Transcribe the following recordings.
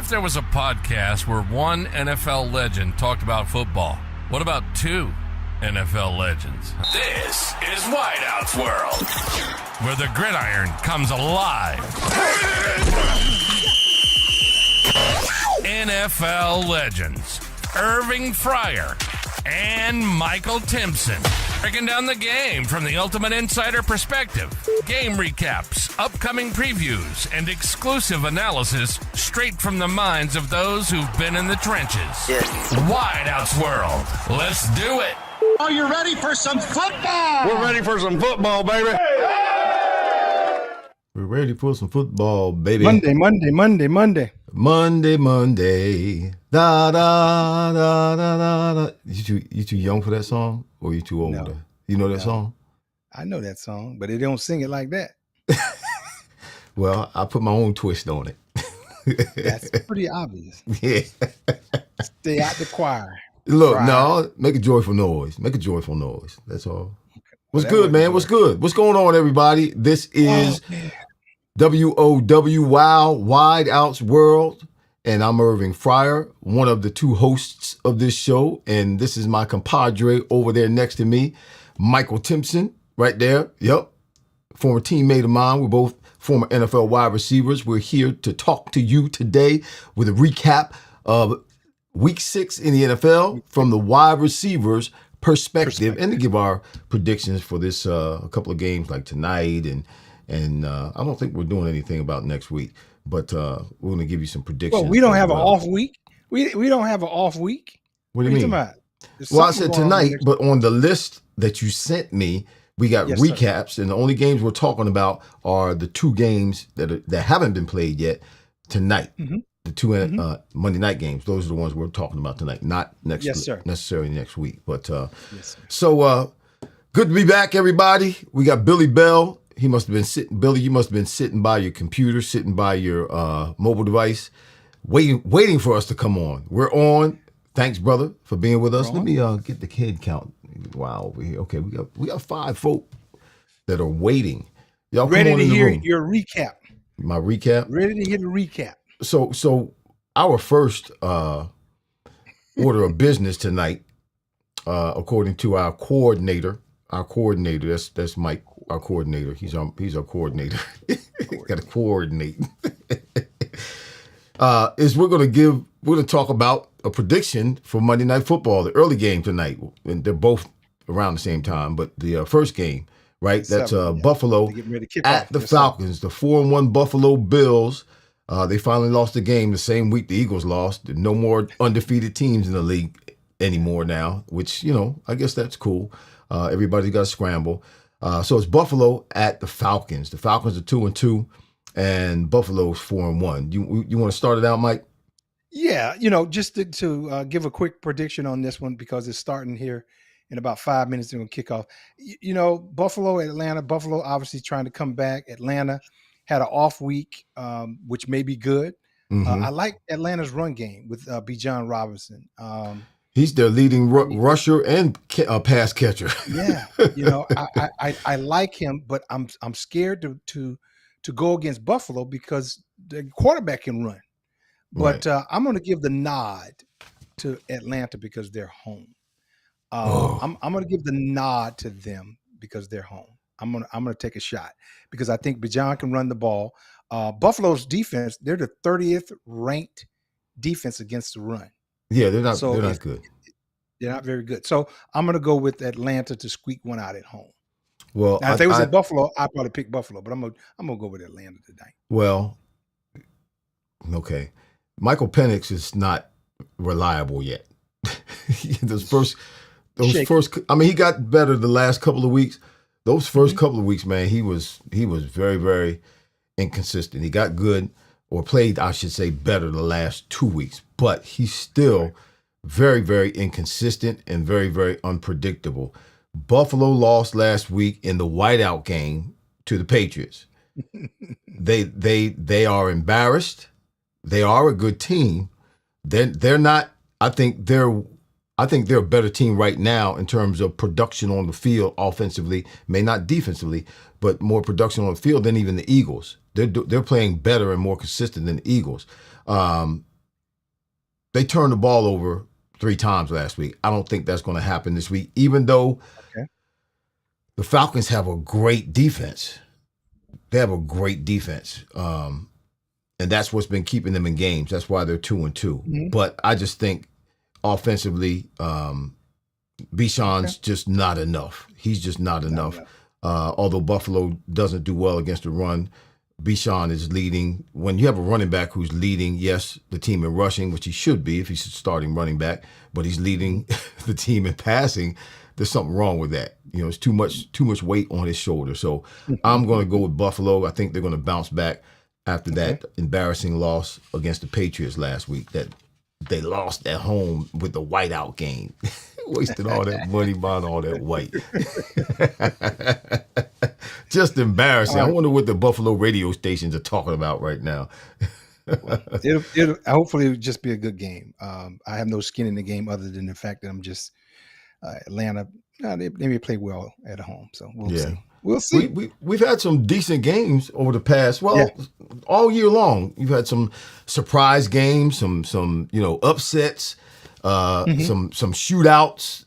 if there was a podcast where one NFL legend talked about football? What about two NFL legends? This is Wideout's World, where the gridiron comes alive. NFL legends Irving Fryar and Michael Timpson, breaking down the game from the ultimate insider perspective. Game recaps, upcoming previews, and exclusive analysis straight from the minds of those who've been in the trenches. Wideout's World. Let's do it. Are you ready for some football? We're ready for some football, baby. We're ready for some football, baby. Monday. Da da da da da da. You too young for that song, or you too old? No. You know that song? I know that song, but they don't sing it like that. Well, I put my own twist on it. That's pretty obvious. Yeah. Stay out the choir. Look, Right. no, make a joyful noise. Make a joyful noise. That's all. What's that good, wasn't man? joyful. What's good? What's going on, everybody? This is man. WOW Wow Wide Out's World, and I'm Irving Fryar, one of the two hosts of this show, and this is my compadre over there next to me, Michael Timpson, right there. Yep, former teammate of mine. We're both former NFL wide receivers. We're here to talk to you today with a recap of Week 6 in the NFL from the wide receivers' perspective, and to give our predictions for this a couple of games like tonight, and I don't think we're doing anything about next week, but we're going to give you some predictions. Well, we don't as have an well. off week. We don't have an off week. What do you mean? Talking about? There's Well, I something said going on tonight, next- but on the list that you sent me, we got Yes, sir. recaps, and the only games we're talking about are the two games that haven't been played yet tonight. Mhm. The two Monday night games. Those are the ones we're talking about tonight, not next Yes, sir. necessarily next week. But Yes, sir. so good to be back, everybody. We got Billy Bell. He must have been sitting. Billy, you must have been sitting by your computer, sitting by your mobile device, waiting for us to come on. We're on. Thanks, brother, for being with us. We're Let me get the head count. Wow, over here. Okay, we got 5 folk that are waiting. Y'all come Ready on to in the hear room. your recap. My recap. Ready to hear the recap. So our first order of business tonight, according to our coordinator, that's Mike, our coordinator. He's our coordinator. Got to coordinate. Is we're gonna talk about a prediction for Monday Night Football, the early game tonight, and they're both around the same time. But the first game, right? That's 7, yeah. Buffalo They're getting ready to kick at off. the Yes, sir. Falcons, the 4-1 Buffalo Bills. They finally lost the game the same week the Eagles lost. No more undefeated teams in the league anymore now, which, I guess that's cool. Everybody's got to scramble. So it's Buffalo at the Falcons. The Falcons are 2-2, and Buffalo's 4-1. You want to start it out, Mike? Yeah, just to give a quick prediction on this one because it's starting here in about 5 minutes. They're going to kick off. Buffalo, Atlanta. Buffalo obviously trying to come back. Atlanta had an off week, which may be good. Mhm. I like Atlanta's run game with Bijan Robinson. He's their leading rusher and pass catcher. Yeah, I like him, but I'm scared to go against Buffalo because the quarterback can run. But I'm going to give the nod to Atlanta because they're home. I'm going to give the nod to them because they're home. I'm gonna take a shot because I think Bijan can run the ball. Buffalo's defense, they're the 30th ranked defense against the run. Yeah, they're not. So they're not good. They're not very good. So I'm gonna go with Atlanta to squeak one out at home. Well, Now, if they was in Buffalo, I'd probably pick Buffalo, but I'm gonna go with Atlanta tonight. Well, okay. Michael Penix is not reliable yet. those first, I mean, he got better the last couple of weeks. Those first couple of weeks, man, he was very, very inconsistent. He got good, or played, I should say, better the last 2 weeks, but he's still very, very inconsistent and very, very unpredictable. Buffalo lost last week in the whiteout game to the Patriots. They are embarrassed. They are a good team. They're not. I think they're a better team right now in terms of production on the field offensively, may not defensively, but more production on the field than even the Eagles. They're playing better and more consistent than the Eagles. They turned the ball over 3 times last week. I don't think that's going to happen this week, even though the Falcons have a great defense. They have a great defense. And that's what's been keeping them in games. That's why they're 2-2. Mm-hmm. But I just think offensively, Bichon's just not enough. He's just not enough. Although Buffalo doesn't do well against the run, Bichon is leading. When you have a running back who's leading, yes, the team in rushing, which he should be if he's starting running back, but he's leading the team in passing, there's something wrong with that. It's too much weight on his shoulder. So I'm going to go with Buffalo. I think they're going to bounce back after that embarrassing loss against the Patriots last week that they lost at home with the whiteout game. Wasted all that money buying all that white. Just embarrassing. I wonder what the Buffalo radio stations are talking about right now. It'll hopefully it'll just be a good game. I have no skin in the game other than the fact that I'm just Atlanta. They may play well at home, so we'll see. We'll see. We've had some decent games over the past. All year long. You've had some surprise games, some upsets, some shootouts.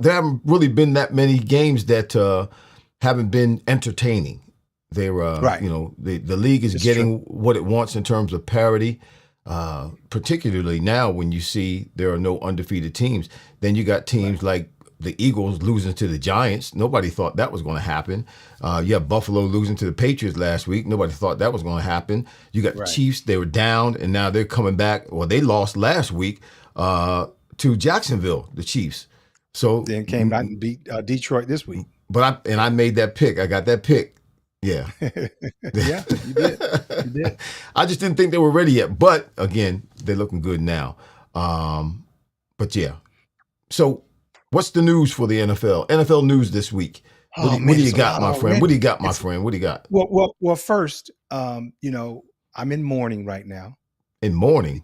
There haven't really been that many games that haven't been entertaining. They're the league is getting what it wants in terms of parity. Particularly now when you see there are no undefeated teams, then you got teams like the Eagles losing to the Giants. Nobody thought that was going to happen. You have Buffalo losing to the Patriots last week. Nobody thought that was going to happen. You got the Chiefs. They were down, and now they're coming back. Well, they lost last week to Jacksonville, the Chiefs. So then came out and beat Detroit this week. But I made that pick. I got that pick. Yeah. Yeah, you did. You did. I just didn't think they were ready yet. But, again, they're looking good now. But, yeah. So, what's the news for the NFL? NFL news this week. What do you got, my friend? What do you got, my friend? What do you got? Well, first, I'm in mourning right now. In mourning?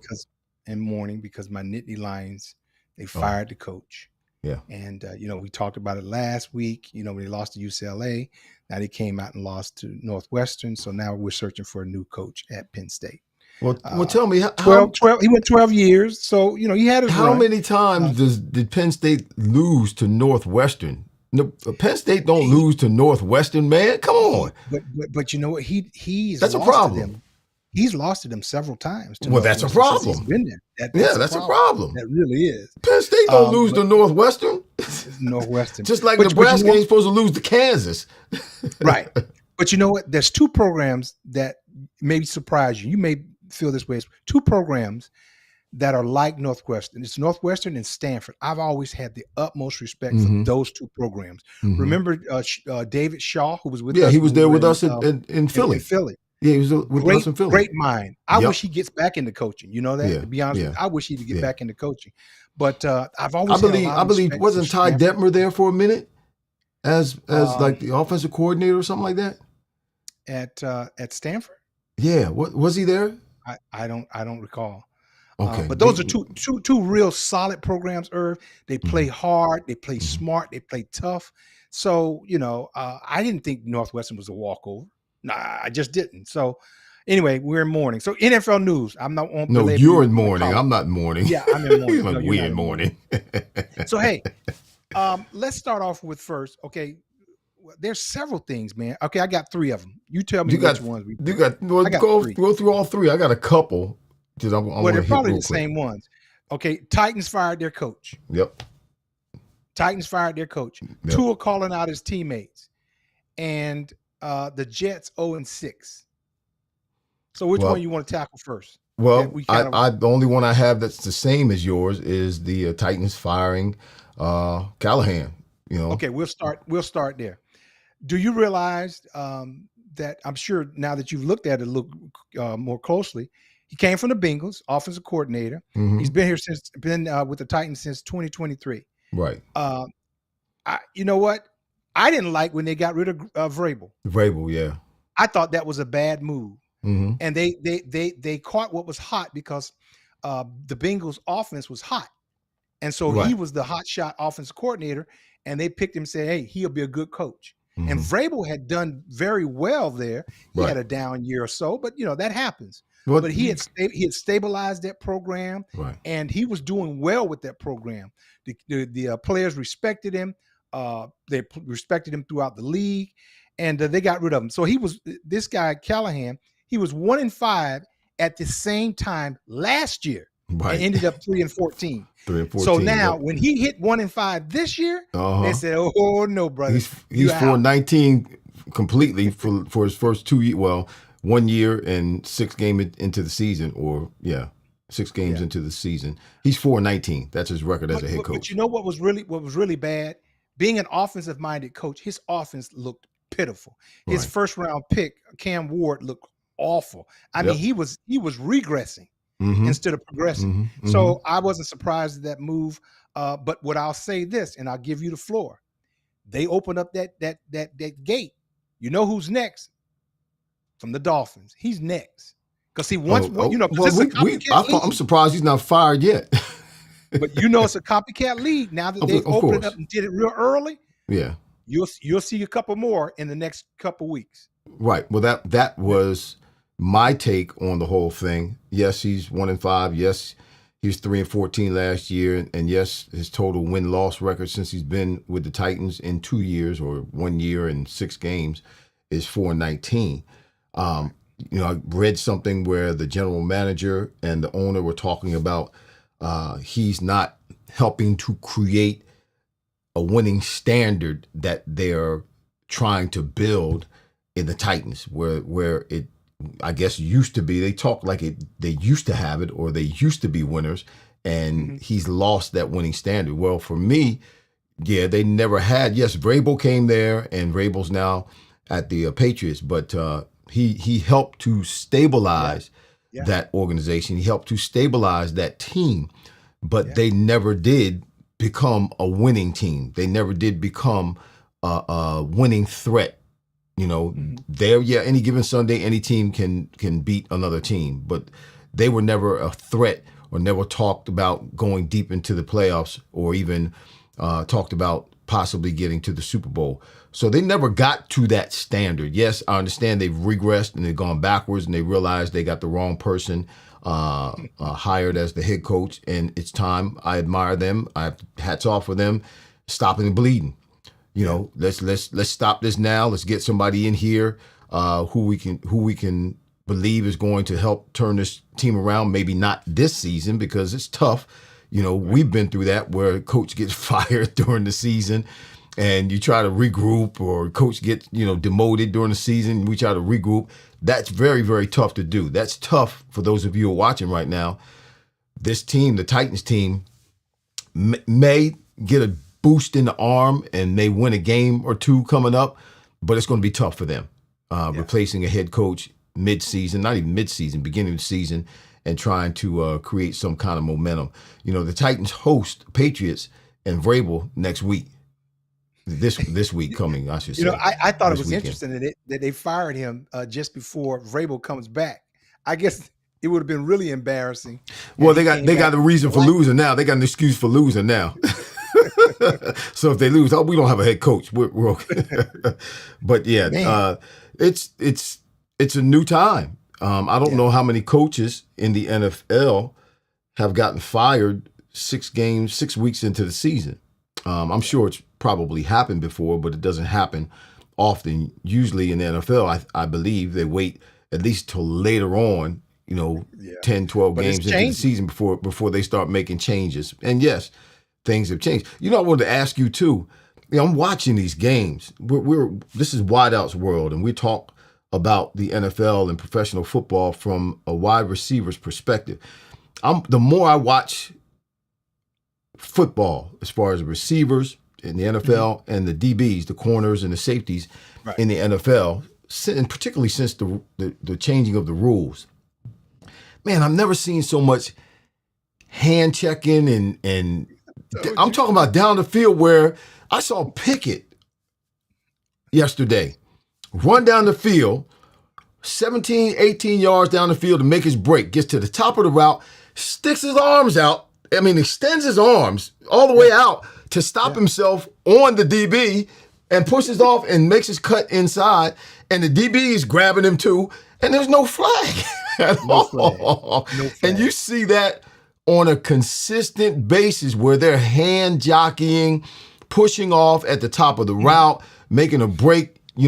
Because my Nittany Lions, they fired the coach. Yeah. And, we talked about it last week, when they lost to UCLA. Now they came out and lost to Northwestern. So now we're searching for a new coach at Penn State. Well, tell me. 12, he went 12 years. So, he had his How run. many times did Penn State lose to Northwestern? No, Penn State don't lose to Northwestern, man. Come on. But you know what? He's that's lost a problem. To them. He's lost to them several times. Well, that's a problem. He's been there. That's a problem. That really is. Penn State don't lose to Northwestern. Northwestern. Just like Nebraska ain't supposed to lose to Kansas. Right. But you know what? There's 2 programs that maybe surprise you. You may feel this way. 2 programs that are like Northwestern. It's Northwestern and Stanford. I've always had the utmost respect for those 2 programs. Remember David Shaw, who was with us? Yeah, he was there with us in Philly. In Philly. Yeah, he was with us in Philly. Great mind. I wish he gets back into coaching. You know that? Yeah, to be honest with you, I wish he would get back into coaching. But I've always I believe wasn't Ty Detmer there for a minute as like the offensive coordinator or something like that? At Stanford? Yeah. Was he there? I don't recall. Okay. But those are two real solid programs, Irv. They play hard, they play smart, they play tough. So, I didn't think Northwestern was a walkover. Nah, I just didn't. So anyway, we're in mourning. So NFL news. I'm not on. No, you're in mourning. I'm not in mourning. Yeah, I'm in mourning. Like we're in mourning. So hey, let's start off with first. Okay, there's several things, man. Okay, I got 3 of them. You tell me which ones we. Go through all 3. I got a couple. Well, they're probably the same ones. Okay, Titans fired their coach. Yep. Titans fired their coach. Yep. Tua calling out his teammates, and the Jets 0-6. So which one you want to tackle first? Well, the only one I have that's the same as yours is the Titans firing Callahan. Okay, we'll start there. Do you realize that I'm sure now that you've looked at it more closely, he came from the Bengals, offensive coordinator. He's been here with the Titans since 2023. Right. You know what? I didn't like when they got rid of Vrabel. Vrabel, yeah. I thought that was a bad move. And they caught what was hot because the Bengals offense was hot. And so he was the hot shot offensive coordinator, and they picked him and said, hey, he'll be a good coach. And Vrabel had done very well there. He Right. had a down year or so, but that happens. Well, But he had stabilized that program, Right. and he was doing well with that program. The players respected him. Respected him throughout the league, and they got rid of him. So this guy Callahan. He was 1-5 at the same time last year, Right. and ended up 3-14. 3-14. So now, Yep. when he hit 1-5 this year, they said, "Oh no, brother, He's 4-19 completely for his first 2 years. Well, 1 year and 6 games into the season, 6 games into the season. He's 4-19. That's his record as a head coach. But you know what was really bad? Being an offensive minded coach, his offense looked pitiful. His Right. first round pick, Cam Ward, looked awful. I mean, he was regressing instead of progressing. So I wasn't surprised at that move. But what I'll say this, and I'll give you the floor. They opened up that gate. You know who's next? From the Dolphins. He's next. Because he wants I'm surprised he's not fired yet. But it's a copycat league now that they opened it up and did it real early. Yeah. You'll see a couple more in the next couple weeks. Right. Well, that was my take on the whole thing. Yes, he's 1-5. Yes, he was 3-14 last year, and yes, his total win-loss record since he's been with the Titans in 2 years or 1 year and 6 games is 4-19. I read something where the general manager and the owner were talking about he's not helping to create a winning standard that they're trying to build in the Titans, where it, I guess, used to be. They talk like they used to have it, or they used to be winners, and he's lost that winning standard. Well, for me, they never had. Yes, Vrabel came there, and Vrabel's now at the Patriots, but he helped to stabilize that organization. He helped to stabilize that team, but they never did become a winning team. They never did become a winning threat. Any given Sunday, any team can beat another team, but they were never a threat or never talked about going deep into the playoffs or even talked about possibly getting to the Super Bowl. So they never got to that standard. Yes, I understand they've regressed and they've gone backwards and they realized they got the wrong person hired as the head coach, and it's time. I admire them. I have hats off for them stopping the bleeding. Let's stop this now. Let's get somebody in here who we can believe is going to help turn this team around. Maybe not this season because it's tough. We've been through that where a coach gets fired during the season and you try to regroup, or coach gets, demoted during the season. We try to regroup. That's very, very tough to do. That's tough for those of you who are watching right now. This team, the Titans team, may get a boost in the arm and they win a game or two coming up, but it's going to be tough for them. Replacing a head coach mid-season, not even mid-season, beginning of the season, and trying to create some kind of momentum. The Titans host Patriots and Vrabel next week. This week coming, I should say. I thought it was weekend. interesting that they fired him just before Vrabel comes back. I guess it would have been really embarrassing. Well, they got a reason for losing now. They got an excuse for losing now. So if they lose, we don't have a head coach. We're okay. But it's a new time. I don't know how many coaches in the NFL have gotten fired 6 weeks into the season. I'm sure it's probably happened before, but it doesn't happen often. Usually in the NFL, I believe they wait at least till later on, 10, 12 games into the season before they start making changes. And yes, things have changed. I wanted to ask you too. I'm watching these games. This is Wideout's world, and we talk about the NFL and professional football from a wide receiver's perspective. The more I watch football, as far as receivers in the NFL and the DBs, the corners and the safeties in the NFL, and particularly since the changing of the rules, man, I've never seen so much hand checking and I'm talking about down the field, where I saw Pickett yesterday run down the field, 17, 18 yards down the field to make his break, gets to the top of the route, sticks his arms out. Extends his arms all the way out to stop himself on the DB and pushes off and makes his cut inside, and the DB is grabbing him too, and there's no flag at all. No flag. And you see that on a consistent basis where they're hand jockeying, pushing off at the top of the route, making a break, they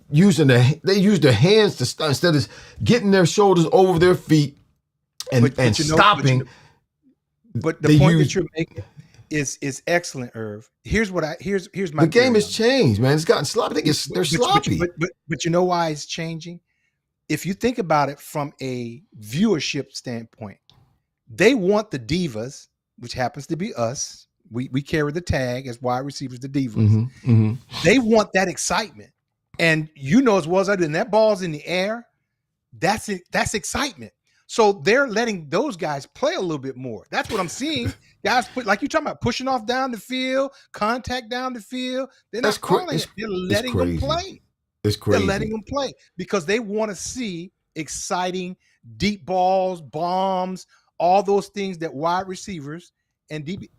use their hands to stop instead of getting their shoulders over their feet and stopping. But the point that you're making is excellent, Irv. Here's my the game has changed, man. It's gotten sloppy. They're sloppy. But you know why it's changing? If you think about it from a viewership standpoint, they want the divas, which happens to be us. We carry the tag as wide receivers, the divas. Mm-hmm, mm-hmm. They want that excitement. And as well as I do, and that ball's in the air, that's it. That's excitement. So they're letting those guys play a little bit more. That's what I'm seeing. Guys, like you're talking about, pushing off down the field, contact down the field. They're not calling it. They're letting them play. It's crazy. They're letting them play because they want to see exciting deep balls, bombs, all those things that wide receivers and DB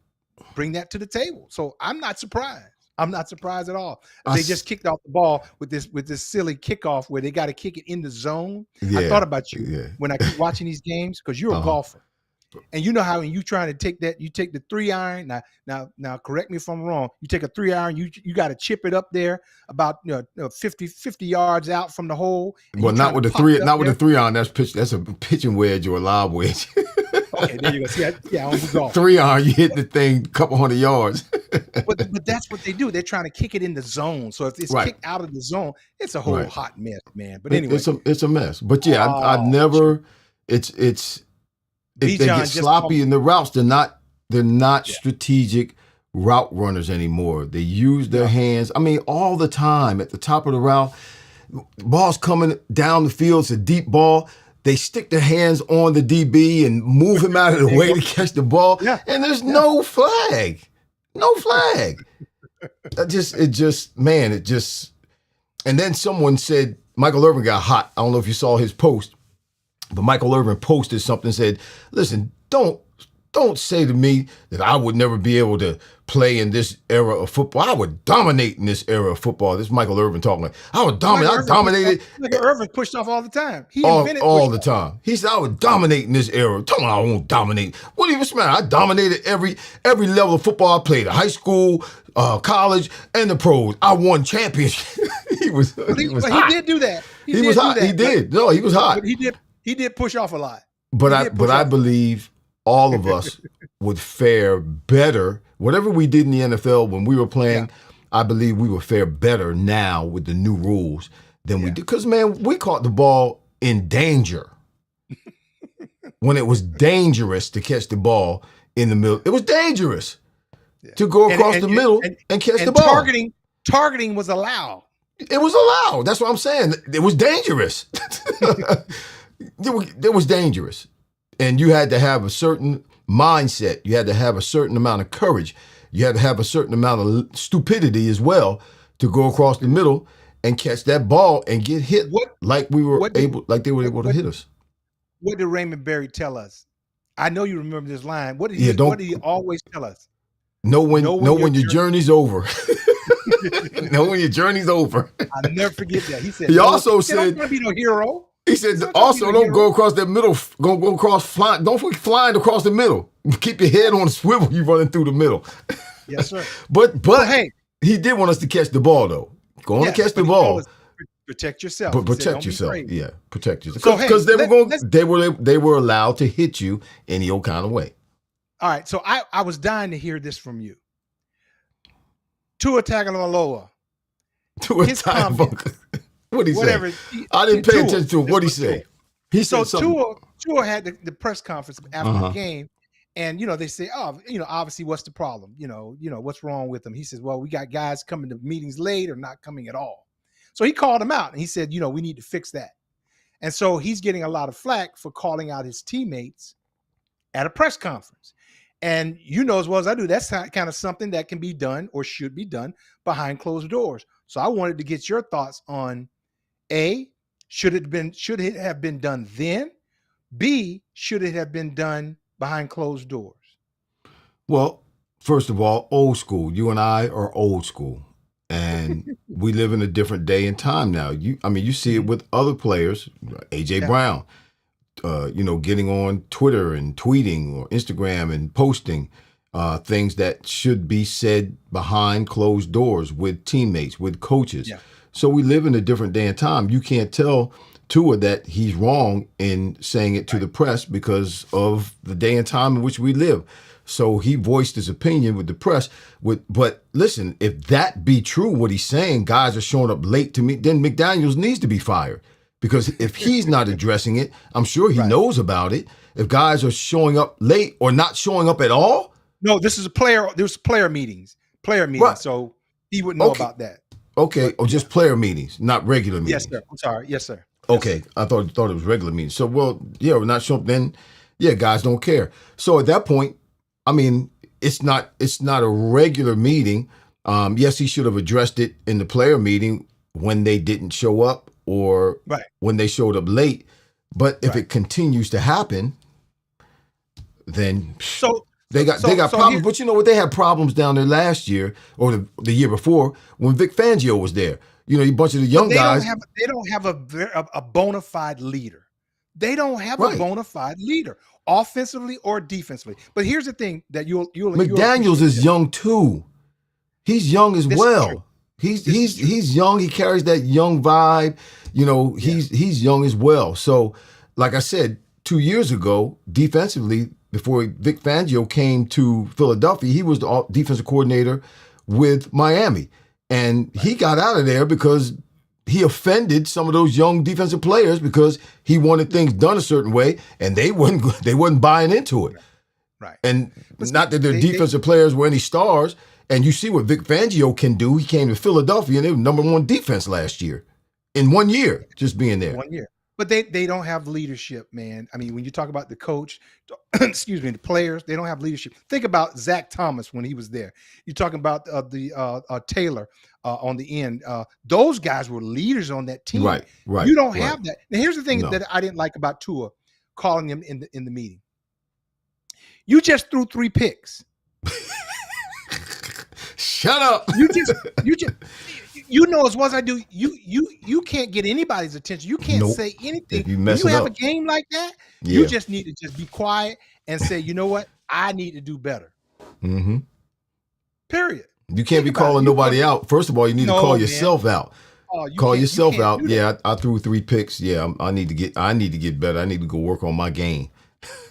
bring that to the table. So I'm not surprised. I'm not surprised at all. They just kicked off the ball with this silly kickoff where they got to kick it in the zone. Yeah, I thought about you when I keep watching these games because you're a golfer. And you know how when you trying to take that, you take the 3-iron. Now, correct me if I'm wrong. You take a 3-iron, you got to chip it up there about 50 yards out from the hole. Well, not with the 3-iron. That's a pitching wedge or a lob wedge. Okay, there you go. See, I'm a golfer. 3-iron, you hit the thing a couple hundred yards. but that's what they do. They're trying to kick it in the zone. So if it's kicked out of the zone, it's a whole hot mess, man. But anyway, it's a mess. But yeah, I've never. They get sloppy in the routes. They're not strategic route runners anymore. They use their hands. I mean, all the time at the top of the route, ball's coming down the field. It's a deep ball. They stick their hands on the DB and move him out of the way to catch the ball. Yeah. And there's no flag. No flag. And then someone said, Michael Irving got hot. I don't know if you saw his post, but Michael Irving posted something, said, listen, don't say to me that I would never be able to play in this era of football. I would dominate in this era of football. This is Michael Irving talking. I would dominate. I dominated. Michael Irving pushed off all the time. He invented all the time. He said, I would dominate in this era. Tell me I won't dominate. What do you mean? I dominated every level of football I played. High school, college, and the pros. I won championships. he was hot. He did do that. He was hot. He did. No, he was hot. But he did push off a lot. But I believe all of us would fare better. Whatever we did in the NFL when we were playing, I believe we would fare better now with the new rules than we did. Because, man, we caught the ball in danger. When it was dangerous to catch the ball in the middle. It was dangerous to go across the middle and catch the ball. Targeting was allowed. It was allowed. That's what I'm saying. It was dangerous. It was dangerous. And you had to have a certain mindset. You had to have a certain amount of courage. You had to have a certain amount of stupidity as well to go across the middle and catch that ball and get hit like they were able to hit us. What did Raymond Berry tell us? I know you remember this line. What did he always tell us? Know when your journey's over. Know when your journey's over. I'll never forget that. He said, don't want to be no hero. He said, also don't go across that middle, go across flying. Don't be flying across the middle. Keep your head on a swivel. You running through the middle. Yes, sir. but hey, he did want us to catch the ball though. Go on and catch the ball. Protect yourself. But protect yourself. Yeah, protect yourself. Because they were allowed to hit you any old kind of way. All right. So I was dying to hear this from you. Tua Tagovailoa. His comment. What did he say? I didn't pay attention to him. What did he say? He said something. Tua had the press conference after the game, and they say, obviously, what's the problem? What's wrong with him? He says, well, we got guys coming to meetings late or not coming at all. So he called him out and he said, we need to fix that. And so he's getting a lot of flack for calling out his teammates at a press conference. And as well as I do, that's kind of something that can be done or should be done behind closed doors. So I wanted to get your thoughts on A, should it have been done then? B, should it have been done behind closed doors? Well, first of all, old school. You and I are old school. And we live in a different day and time now. You see it with other players, AJ Brown, getting on Twitter and tweeting or Instagram and posting things that should be said behind closed doors with teammates, with coaches. Yeah. So we live in a different day and time. You can't tell Tua that he's wrong in saying it to the press because of the day and time in which we live. So he voiced his opinion with the press. But listen, if that be true, what he's saying, guys are showing up late to me, then McDaniels needs to be fired. Because if he's not addressing it, I'm sure he knows about it. If guys are showing up late or not showing up at all. No, this is there's player meetings. Right. So he wouldn't know about that. Okay. Or just player meetings, not regular meetings. Yes, sir. I'm sorry. Yes, sir. Okay. I thought it was regular meetings. So, we're not showing up then. Yeah, guys don't care. So at that point, I mean, it's not a regular meeting. Yes, he should have addressed it in the player meeting when they didn't show up or when they showed up late. But if it continues to happen, then they got problems. But you know what? They had problems down there last year or the year before when Vic Fangio was there. A bunch of the young guys. They don't have a bona fide leader. They don't have a bona fide leader, offensively or defensively. But here's the thing that McDaniels is young too. He's young as well. He's young. He carries that young vibe. He's young as well. So, like I said, 2 years ago, defensively, before Vic Fangio came to Philadelphia, he was the defensive coordinator with Miami. And he got out of there because he offended some of those young defensive players because he wanted things done a certain way, and they wasn't buying into it. Right. And not that their defensive players were any stars. And you see what Vic Fangio can do. He came to Philadelphia, and they were #1 defense last year. In 1 year, just being there. 1 year. But they don't have leadership, man. I mean, when you talk about the coach, the players, they don't have leadership. Think about Zach Thomas when he was there. You're talking about the Taylor on the end. Those guys were leaders on that team. Right. You don't have that. Now, here's the thing that I didn't like about Tua calling him in the meeting. You just threw 3 picks. Shut up. You just as well as I do. You can't get anybody's attention. You can't say anything. You have a game like that, you just need to just be quiet and say, you know what? I need to do better. Mm-hmm. Period. You can't be calling nobody out. First of all, you need to call yourself out. Call yourself out. Yeah, I threw 3 picks. Yeah, I need to get better. I need to go work on my game.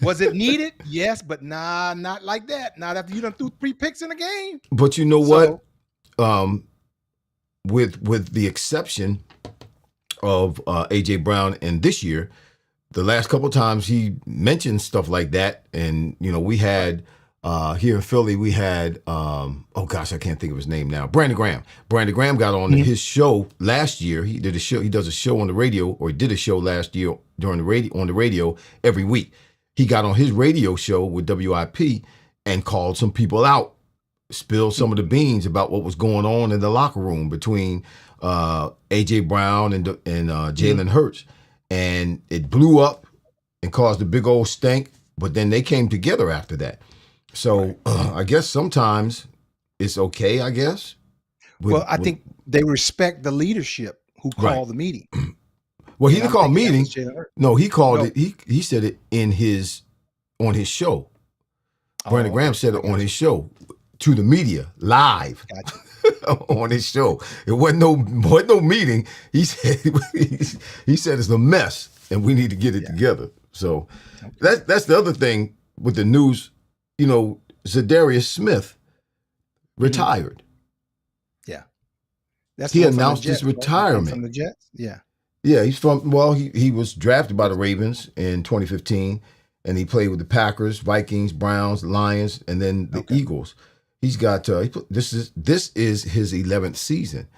Was it needed? Yes, but not like that. Not after you done threw 3 picks in a game. But you know what? With the exception of AJ Brown and this year, the last couple of times he mentioned stuff like that, and we had here in Philly we had I can't think of his name now. Brandon Graham. Brandon Graham got on his show last year. He did a show. He does a show on the radio, or he did a show last year on the radio every week. He got on his radio show with WIP and called some people out, spilled some of the beans about what was going on in the locker room between AJ Brown and Jalen Hurts. And it blew up and caused a big old stink, but then they came together after that. So I guess sometimes it's okay, I guess. I think they respect the leadership who called the meeting. Well, he didn't call a meeting. No, he called it. He said it on his show. Brandon Graham said it on his show to the media live on his show. It wasn't no meeting. He said it's a mess and we need to get it together. So that's the other thing with the news. Zadarius Smith retired. Yeah, he announced his retirement from the Jets. Yeah. Yeah, he's from, he was drafted by the Ravens in 2015, and he played with the Packers, Vikings, Browns, Lions, and then the Eagles. He's got, this is his 11th season.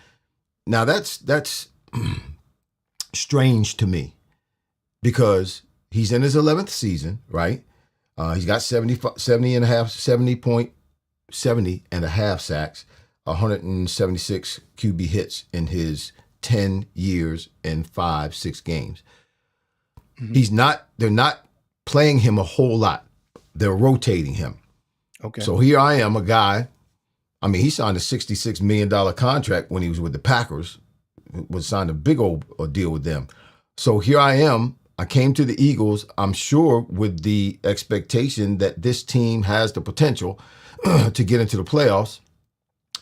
Now, that's strange to me because he's in his 11th season, right? He's got 70 and a half sacks, 176 QB hits in his 10 years and 6 games. Mm-hmm. They're not playing him a whole lot. They're rotating him. Okay. So here I am, a guy, I mean, he signed a $66 million contract when he was with the Packers, was signed a big old deal with them. So here I am. I came to the Eagles, I'm sure, with the expectation that this team has the potential to get into the playoffs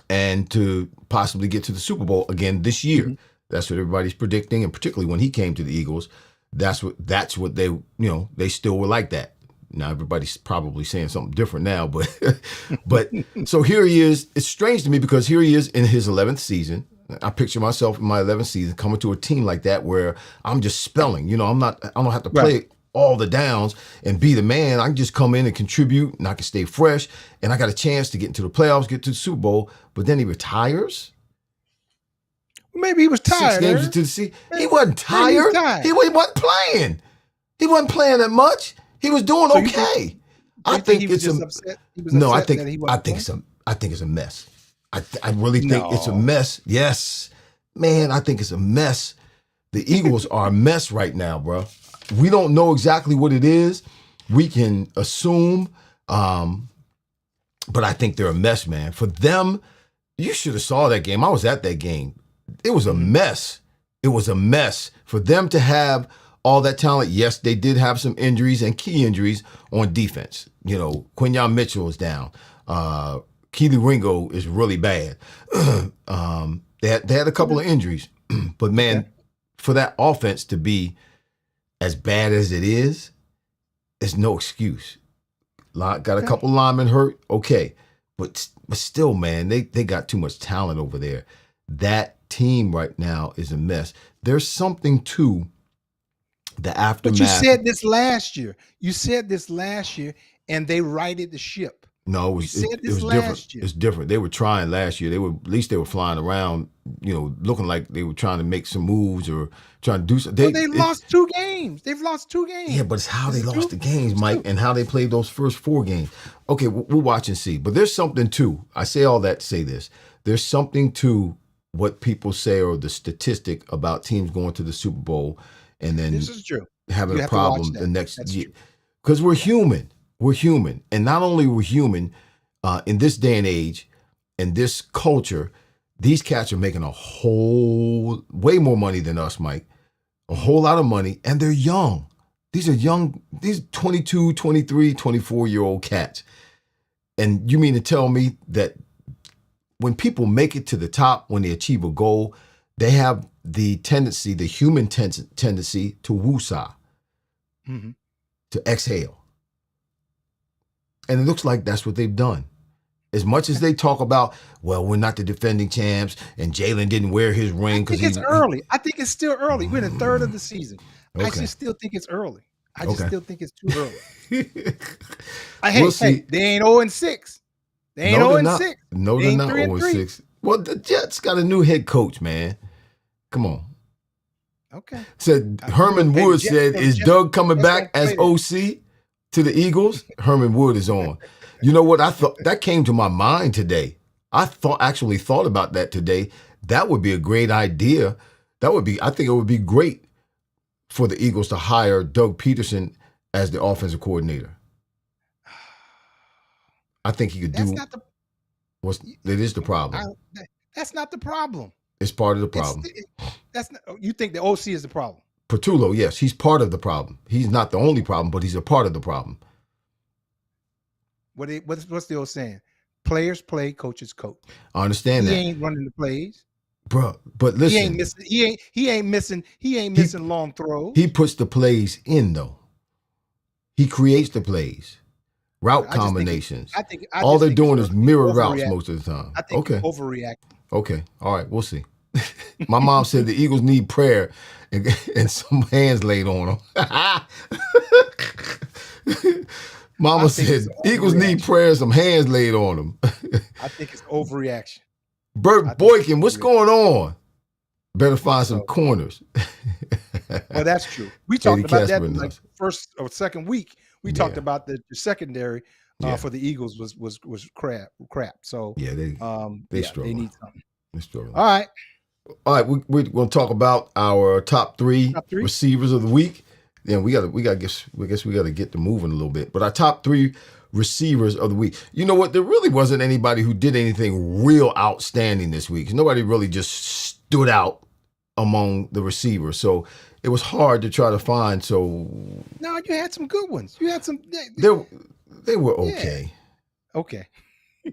and to possibly get to the Super Bowl again this year. Mm-hmm. That's what everybody's predicting, and particularly when he came to the Eagles, that's what they, they still were like that. Now everybody's probably saying something different now, but so here he is. It's strange to me because here he is in his 11th season. I picture myself in my 11th season coming to a team like that where I'm just spelling. I don't have to play all the downs and be the man. I can just come in and contribute, and I can stay fresh, and I got a chance to get into the playoffs, get to the Super Bowl. But then he retires. Maybe he was tired. 6 games into the season. He wasn't tired. He wasn't playing. He wasn't playing that much. He was doing okay. I think he was just upset. He was upset that he wasn't playing? I think it's a mess. I really think it's a mess. Yes, man, I think it's a mess. The Eagles are a mess right now, bro. We don't know exactly what it is. We can assume, but I think they're a mess, man. For them, you should have saw that game. I was at that game. It was a mess. It was a mess. For them to have all that talent, yes, they did have some injuries and key injuries on defense. Quinyon Mitchell is down. Keely Ringo is really bad. They had a couple of injuries. But, man, for that offense to be as bad as it is, there's no excuse. Got a couple linemen hurt, okay. But still, man, they got too much talent over there. That team right now is a mess. There's something to the aftermath. But you said this last year. And they righted the ship. No, it was different. It's different. They were trying last year. At least they were flying around, looking like they were trying to make some moves or trying to do something. They lost 2 games. They've lost 2 games. Yeah, but it's how they lost the games, Mike, and how they played those first 4 games. Okay, we'll watch and see. But there's something to, I say all that to say this. There's something to what people say or the statistic about teams going to the Super Bowl and then this is true. Having a problem the next year. Because we're human. We're human. And not only we're human, in this day and age, in this culture, these cats are making way more money than us, Mike. A whole lot of money, and they're young. These are young, these 22, 23, 24-year-old cats. And you mean to tell me that when people make it to the top, when they achieve a goal, they have the tendency, the human tendency to woosah, to exhale. And it looks like that's what they've done. As much as they talk about, well, we're not the defending champs, and Jalen didn't wear his ring because it's early. I think it's still early. We're in the 3rd of the season. Okay. I just still think it's early. I just still think it's too early. We'll see. They ain't 0-6. They ain't 0-6. No, they're not 0-6. Well, the Jets got a new head coach, man. Come on. Okay. Said Herman Wood said, "Is Doug coming back as OC to the Eagles?" Herman Wood is on. You know what? I thought that came to my mind today. I actually thought about that today. That would be a great idea. I think it would be great for the Eagles to hire Doug Peterson as the offensive coordinator. I think he could do. It is the problem. That's not the problem. It's part of the problem. You think the OC is the problem? Patullo, yes, he's part of the problem. He's not the only problem, but he's a part of the problem. What's the old saying? Players play, coaches coach. I understand that. He ain't running the plays, bro. But listen, he ain't missing long throws. He puts the plays in though. He creates the plays, route combinations. All they're doing is mirror routes most of the time. I think overreacting. Okay, all right, we'll see. My mom said the Eagles need prayer and some hands laid on them. Mama said Eagles need prayer and some hands laid on them. I think it's overreaction. Bert Boykin, what's going on? Better find some corners. Well, that's true. We talked about that like first or second week. We talked about the secondary for the Eagles was crap. So yeah, they struggle. They need something. They struggle. All right, we're going to talk about our top three receivers of the week. Yeah, we gotta get to moving a little bit. But our top 3 receivers of the week. You know what? There really wasn't anybody who did anything real outstanding this week. Nobody really just stood out among the receivers. So it was hard to try to find. So no, you had some good ones. You had some. They were okay. Yeah. Okay.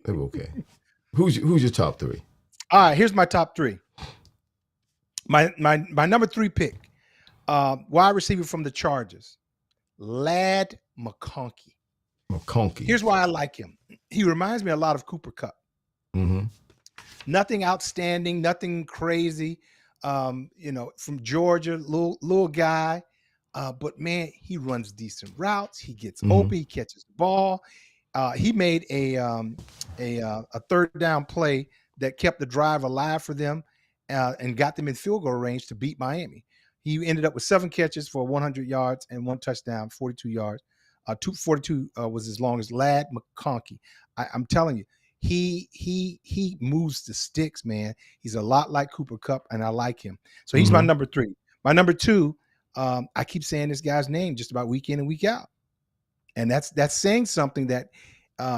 They were okay. Who's your top 3? All right, here's my top 3. My number 3 pick, wide receiver from the Chargers, Lad McConkey. Here's why I like him. He reminds me a lot of Cooper Kupp. Mm-hmm. Nothing outstanding, nothing crazy. From Georgia, little guy. But man, he runs decent routes. He gets open. He catches the ball. He made a third down play that kept the drive alive for them and got them in field goal range to beat Miami. He ended up with 7 catches for 100 yards and 1 touchdown, 42 yards. 242 was as long as Lad McConkey. I'm telling you, he moves the sticks, man. He's a lot like Cooper Kupp, and I like him. So he's my number 3. My number 2, I keep saying this guy's name just about week in and week out. And that's saying something that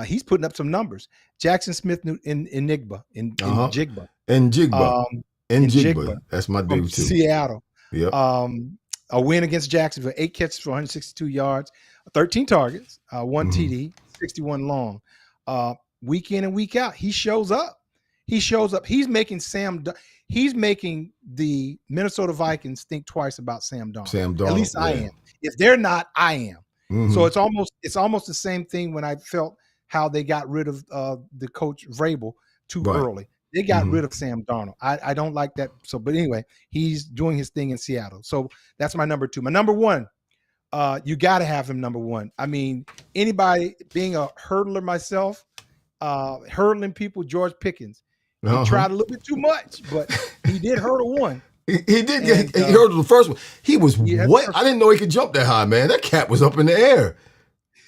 he's putting up some numbers. Jackson Smith in Jigba. That's my dude too. Seattle. Yep. A win against Jacksonville, 8 catches for 162 yards, 13 targets, 1 TD, 61 long. Week in and week out, he shows up. He's making the Minnesota Vikings think twice about Sam Darnold. At least I am. If they're not, I am. Mm-hmm. So it's almost the same thing when I felt how they got rid of the coach Vrabel too early. They got rid of Sam Darnold. I don't like that. So, but anyway, he's doing his thing in Seattle. So that's my number 2. My number 1, you got to have him number 1. I mean, anybody, being a hurdler myself, hurdling people, George Pickens. He tried a little bit too much, but he did hurdle one. He did. He hurdled the first one. He was what? I didn't know he could jump that high, man. That cat was up in the air.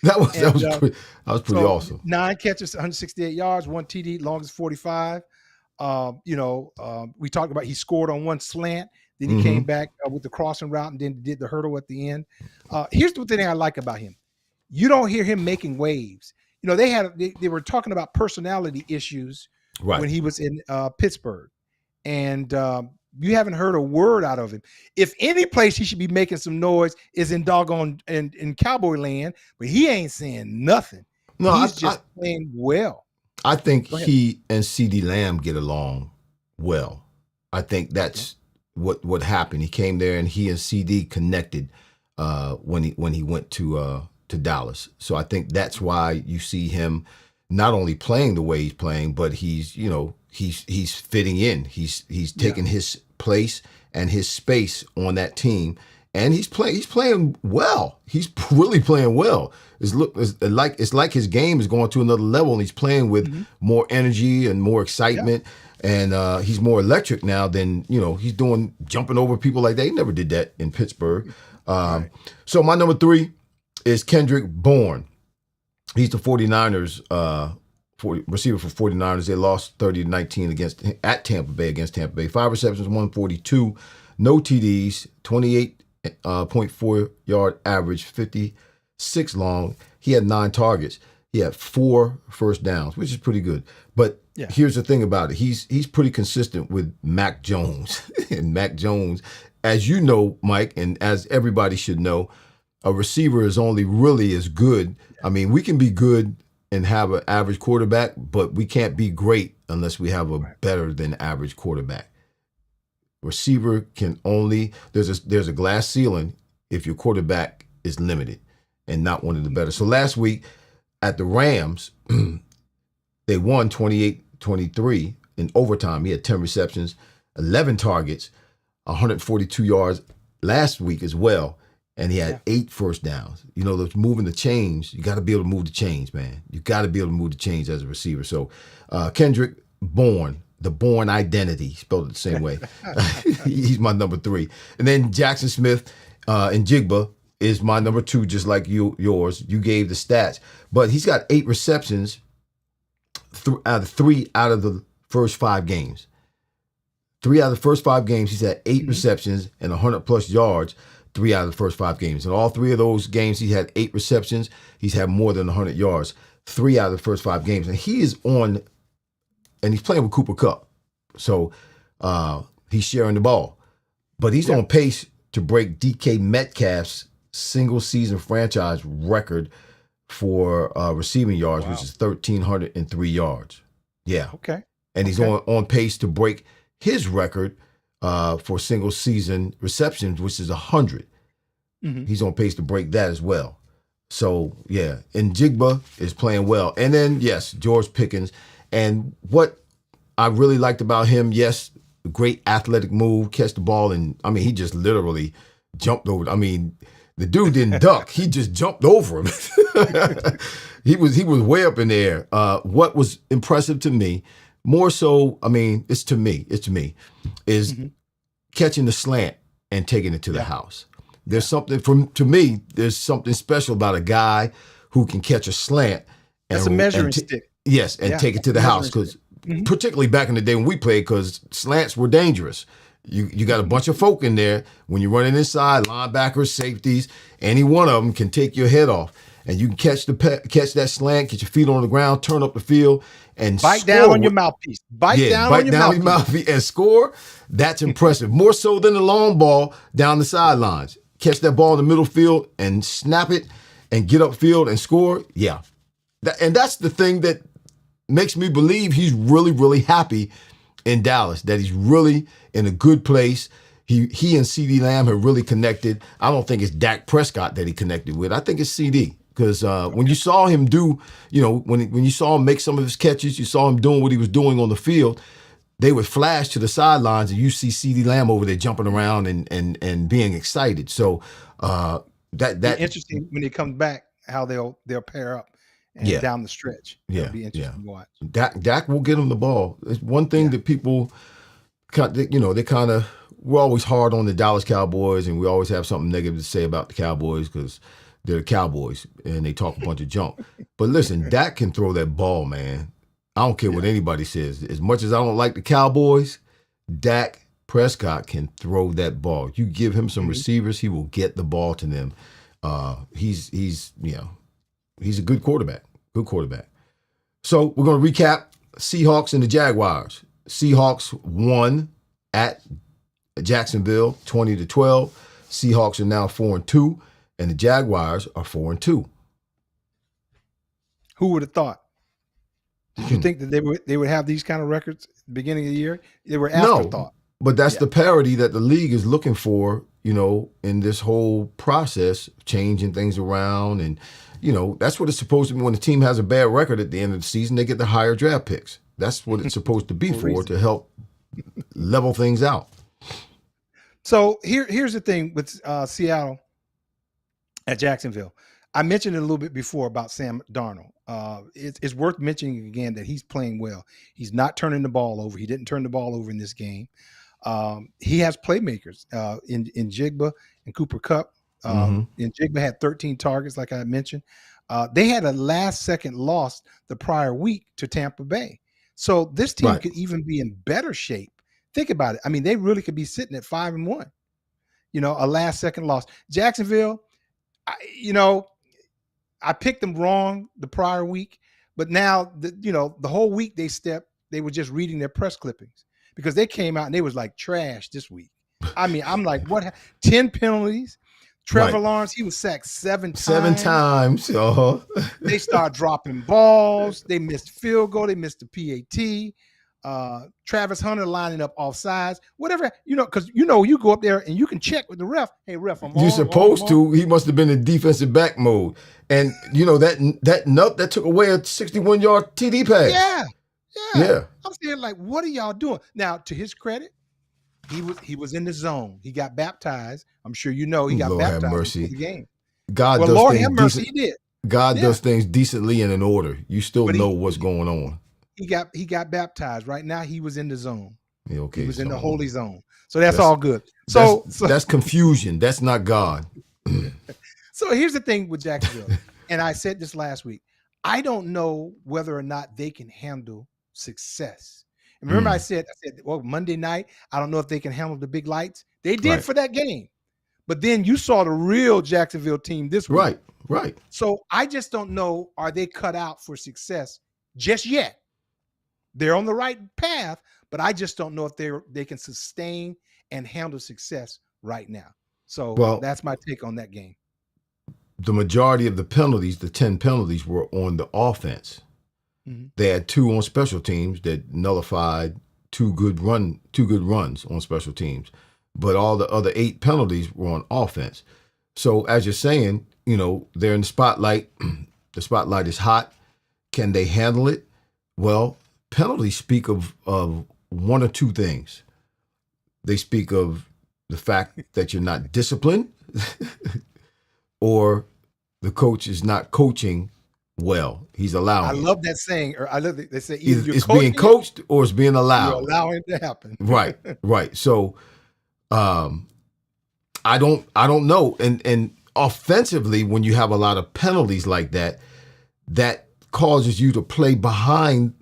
That was pretty awesome. 9 catches, 168 yards, 1 TD, longest 45. We talked about he scored on 1 slant. Then he came back with the crossing route and then did the hurdle at the end. Here's the thing I like about him. You don't hear him making waves. They were talking about personality issues when he was in Pittsburgh. And you haven't heard a word out of him. If any place he should be making some noise is in doggone in Cowboy land, but he ain't saying nothing. No, he's just playing well. I think he and CeeDee Lamb get along well. I think that's what happened. He came there and he and CeeDee connected when he went to Dallas. So I think that's why you see him not only playing the way he's playing, but he's fitting in. He's taking his place and his space on that team, and he's playing well. He's really playing well. It's like his game is going to another level, and he's playing with more energy and more excitement. And he's more electric now than he's doing jumping over people like that. He never did that in Pittsburgh. So my number 3 is Kendrick Bourne. He's the 49ers receiver for 49ers. They lost 30-19 at Tampa Bay against Tampa Bay. 5 receptions, 142, no TDs, 28.4 yard average, 56 long. He had 9 targets. He had 4 first downs, which is pretty good. But here's the thing about it. He's pretty consistent with Mac Jones. And Mac Jones, as you know, Mike, and as everybody should know, a receiver is only really as good. I mean, we can be good and have an average quarterback, but we can't be great unless we have a better than average quarterback. Receiver can only there's a glass ceiling if your quarterback is limited and not one of the better. So last week at the Rams, they won 28-23 in overtime. He had 10 receptions, 11 targets, 142 yards last week as well. And he had 8 first downs. Those moving the chains, you got to be able to move the chains, man. You got to be able to move the chains as a receiver. So Kendrick Bourne, the Bourne identity, spelled it the same way. He's my number 3. And then Jackson Smith and Jigba is my number 2, just like yours. You gave the stats. But he's got 8 receptions out of 3 out of the first 5 games. 3 out of the first 5 games, he's had 8 receptions and 100-plus yards. 3 out of the first 5 games. In all 3 of those games, he had 8 receptions. He's had more than 100 yards. 3 out of the first 5 games. And he is on, and he's playing with Cooper Kupp. So he's sharing the ball. But he's on pace to break DK Metcalf's single-season franchise record for receiving yards, which is 1,303 yards. Yeah. Okay. And he's on pace to break his record for single-season receptions, which is 100. Mm-hmm. He's on pace to break that as well. So, yeah. And Jigba is playing well. And then, yes, George Pickens. And what I really liked about him, yes, great athletic move, catch the ball, and, I mean, he just literally jumped over. I mean, the dude didn't duck. He just jumped over him. He was way up in the air. What was impressive to me, more so, I mean, it's to me, is catching the slant and taking it to the house. There's something, to me, there's something special about a guy who can catch a slant. That's a measuring stick. Yes, and take it to the house. Because particularly back in the day when we played, because slants were dangerous. You got a bunch of folk in there. When you're running inside, linebackers, safeties, any one of them can take your head off. And you can catch that slant, get your feet on the ground, turn up the field, and bite down on your mouthpiece. Bite down on your mouthpiece and score. That's impressive. More so than the long ball down the sidelines. Catch that ball in the middle field and snap it and get upfield and score. Yeah. And that's the thing that makes me believe he's really, really happy in Dallas, that he's really in a good place. He and CeeDee Lamb have really connected. I don't think it's Dak Prescott that he connected with. I think it's CD. Because when you saw him do, when you saw him make some of his catches, you saw him doing what he was doing on the field, they would flash to the sidelines and you see CeeDee Lamb over there jumping around and being excited. So that interesting when he comes back, how they'll pair up and down the stretch. It'll be interesting to watch. Dak will get him the ball. It's one thing that people, we're always hard on the Dallas Cowboys, and we always have something negative to say about the Cowboys because they're the Cowboys and they talk a bunch of junk. But listen, Dak can throw that ball, man. I don't care what anybody says. As much as I don't like the Cowboys, Dak Prescott can throw that ball. You give him some receivers, he will get the ball to them. He's a good quarterback. Good quarterback. So we're going to recap Seahawks and the Jaguars. Seahawks won at Jacksonville 20-12. Seahawks are now 4-2, and the Jaguars are 4-2. Who would have thought? Did you think that they would have these kind of records at the beginning of the year? They were afterthought. No, but that's the parity that the league is looking for, in this whole process, changing things around. And, that's what it's supposed to be. When a team has a bad record at the end of the season, they get the higher draft picks. That's what it's supposed to be for, to help level things out. So here's the thing with Seattle at Jacksonville. I mentioned it a little bit before about Sam Darnold. It's worth mentioning again that he's playing well. He's not turning the ball over. He didn't turn the ball over in this game. He has playmakers in Jigba and Cooper Kupp. And Jigba had 13 targets, like I mentioned. They had a last-second loss the prior week to Tampa Bay. So this team could even be in better shape. Think about it. I mean, they really could be sitting at 5-1. A last-second loss. Jacksonville, I picked them wrong the prior week, but now the whole week they were just reading their press clippings because they came out and they was like trash this week. I mean, I'm like, what? 10 penalties. Trevor Lawrence, he was sacked 7 times. 7 times. They start dropping balls. They missed field goal. They missed the PAT. Travis Hunter lining up off sides, whatever, because you go up there and you can check with the ref. Hey, ref, I'm on. You're supposed to. He must have been in defensive back mode. And, that nut that took away a 61-yard TD pass. Yeah. I'm saying, like, what are y'all doing? Now, to his credit, he was in the zone. He got baptized. I'm sure he got Lord baptized have mercy. before the game. God does Lord things have mercy, he did. God does things decently and in order. You still know what's going on. He got baptized. Right now, he was in the zone. Yeah, okay. He was in the holy zone. So that's all good. So that's confusion. That's not God. So here's the thing with Jacksonville, and I said this last week. I don't know whether or not they can handle success. And remember, I said, well, Monday night, I don't know if they can handle the big lights. They did for that game. But then you saw the real Jacksonville team this week. Right. So I just don't know, are they cut out for success just yet? They're on the right path, but I just don't know if they can sustain and handle success right now. So that's my take on that game. The majority of the penalties, the 10 penalties, were on the offense. Mm-hmm. They had 2 on special teams that nullified two good runs on special teams. But all the other 8 penalties were on offense. So as you're saying, they're in the spotlight. The spotlight is hot. Can they handle it? Well, penalties speak of one or two things. They speak of the fact that you're not disciplined or the coach is not coaching well. He's allowing. I love that saying. Or I love they say either it's being coached or it's being allowed. You're allowing it to happen. Right. So I don't know. And offensively, when you have a lot of penalties like that, that causes you to play behind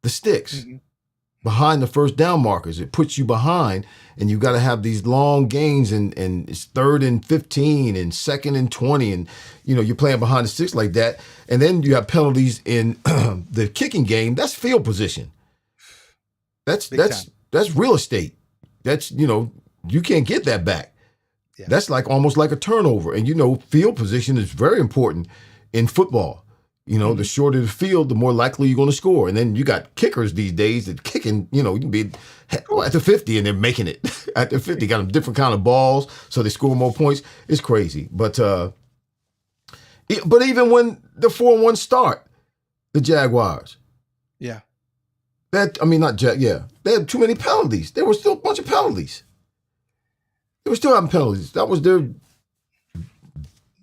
the sticks, behind the first down markers. It puts you behind, and you got to have these long gains, and it's 3rd and 15 and 2nd and 20, and you're playing behind the sticks like that. And then you have penalties in the kicking game. That's field position. That's real estate. That's you can't get that back. Yeah. That's almost like a turnover. And field position is very important in football. The shorter the field, the more likely you're going to score. And then you got kickers these days that kicking, you can be at the 50 and they're making it. At the 50, got them different kind of balls, so they score more points. It's crazy. But even when the 4-1 start, the Jaguars. Yeah. They had too many penalties. There were still a bunch of penalties. They were still having penalties. That was their.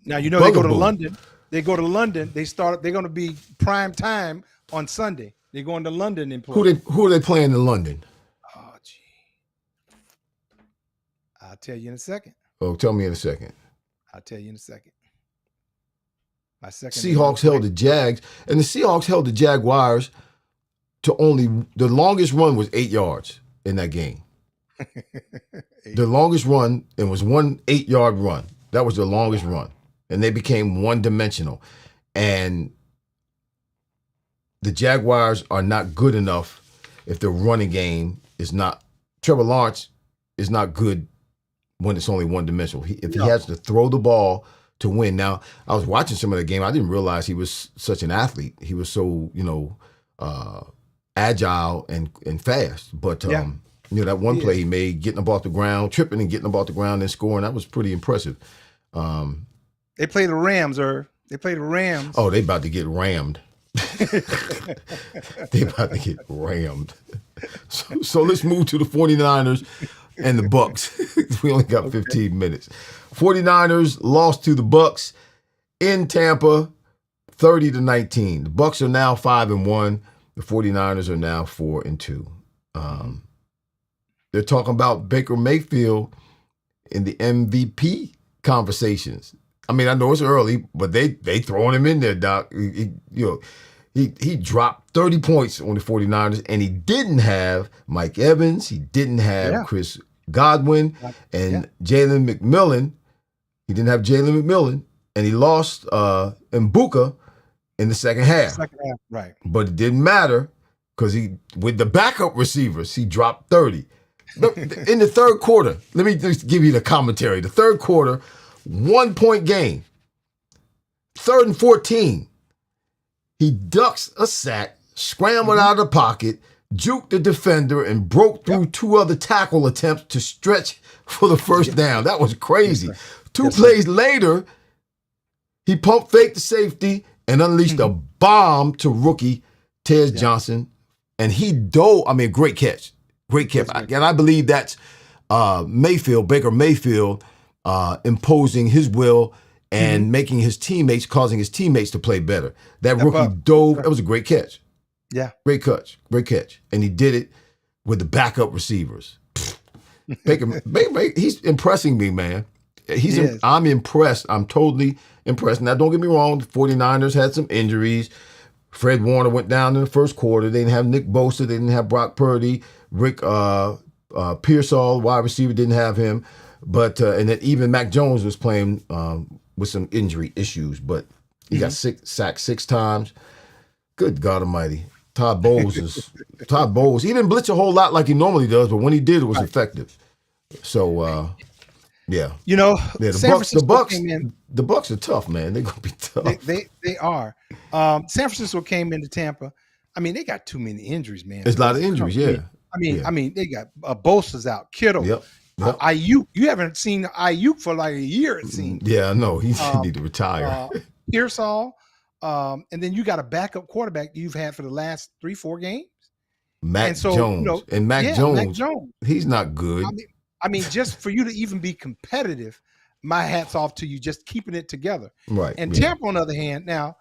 Now they go to London. They go to London. They're going to be prime time on Sunday. They're going to London and play. Who are they playing in London? Oh, gee. I'll tell you in a second. Oh, tell me in a second. I'll tell you in a second. My second. Seahawks held the Jags, and the Seahawks held the Jaguars to the longest run was 8 yards in that game. The longest run, it was 1 8-yard run. That was the longest run. And they became one-dimensional. And the Jaguars are not good enough if the running game is not – Trevor Lawrence is not good when it's only one-dimensional. If he has to throw the ball to win. Now, I was watching some of the game. I didn't realize he was such an athlete. He was so, agile and fast. But, that one play he made, getting up off the ground, tripping and getting up off the ground and scoring, that was pretty impressive. They play the Rams, They play the Rams. Oh, they about to get rammed. They about to get rammed. So let's move to the 49ers and the Bucks. We only got 15 minutes. 49ers lost to the Bucks in Tampa, 30-19. The Bucks are now 5-1. The 49ers are now 4-2. They're talking about Baker Mayfield in the MVP conversations. I mean, I know it's early, but they throwing him in there, Doc. He dropped 30 points on the 49ers, and he didn't have Mike Evans. He didn't have Chris Godwin and Jalen McMillan. He didn't have Jalen McMillan, and he lost Mbuka in the second half. Right. But it didn't matter because with the backup receivers, he dropped 30. In the third quarter, let me just give you the commentary. The third quarter, 1-point game, 3rd and 14. He ducks a sack, scrambled out of the pocket, juked the defender, and broke through 2 other tackle attempts to stretch for the first down. That was crazy. Yes, 2 plays later, he pump faked the safety and unleashed a bomb to rookie Tez Johnson. And he dove. I mean, great catch. Great catch. And I believe that's Baker Mayfield, imposing his will and making causing his teammates to play better. That rookie dove. That was a great catch. Yeah. Great catch. And he did it with the backup receivers. Baker, he's impressing me, man. I'm impressed. I'm totally impressed. Now, don't get me wrong. The 49ers had some injuries. Fred Warner went down in the first quarter. They didn't have Nick Bosa. They didn't have Brock Purdy. Rick Pearsall, wide receiver, didn't have him. But and then even Mac Jones was playing with some injury issues, but he got sacked 6 times. Good God Almighty. Todd Bowles. He didn't blitz a whole lot like he normally does, but when he did, it was effective. So yeah. The Bucks are tough, man. They're gonna be tough. They are. San Francisco came into Tampa. I mean, they got too many injuries, man. There's a lot of injuries, yeah. I mean, they got Bosa's out, Kittle. Yep. Ayuk. You haven't seen Ayuk for like a year, it seems. Yeah, I know. He need to retire. Pearsall. And then you got a backup quarterback you've had for the last 3-4 games. Mac Jones. Mac Jones, he's not good. I mean, just for you to even be competitive, my hat's off to you, just keeping it together. Right. And Tampa, on the other hand, now,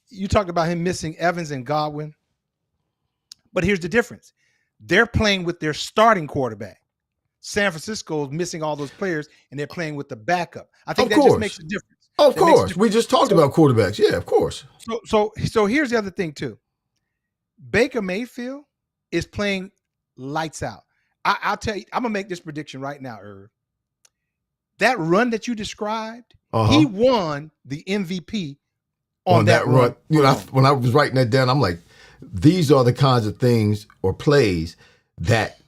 you talked about him missing Evans and Godwin. But here's the difference. They're playing with their starting quarterback. San Francisco is missing all those players, and they're playing with the backup. I think that just makes a difference. Of course. We just talked about quarterbacks. Yeah, of course. So here's the other thing, too. Baker Mayfield is playing lights out. I'll tell you, I'm going to make this prediction right now, Irv. That run that you described, he won the MVP on that run. You know, when I was writing that down, I'm like, these are the kinds of things or plays that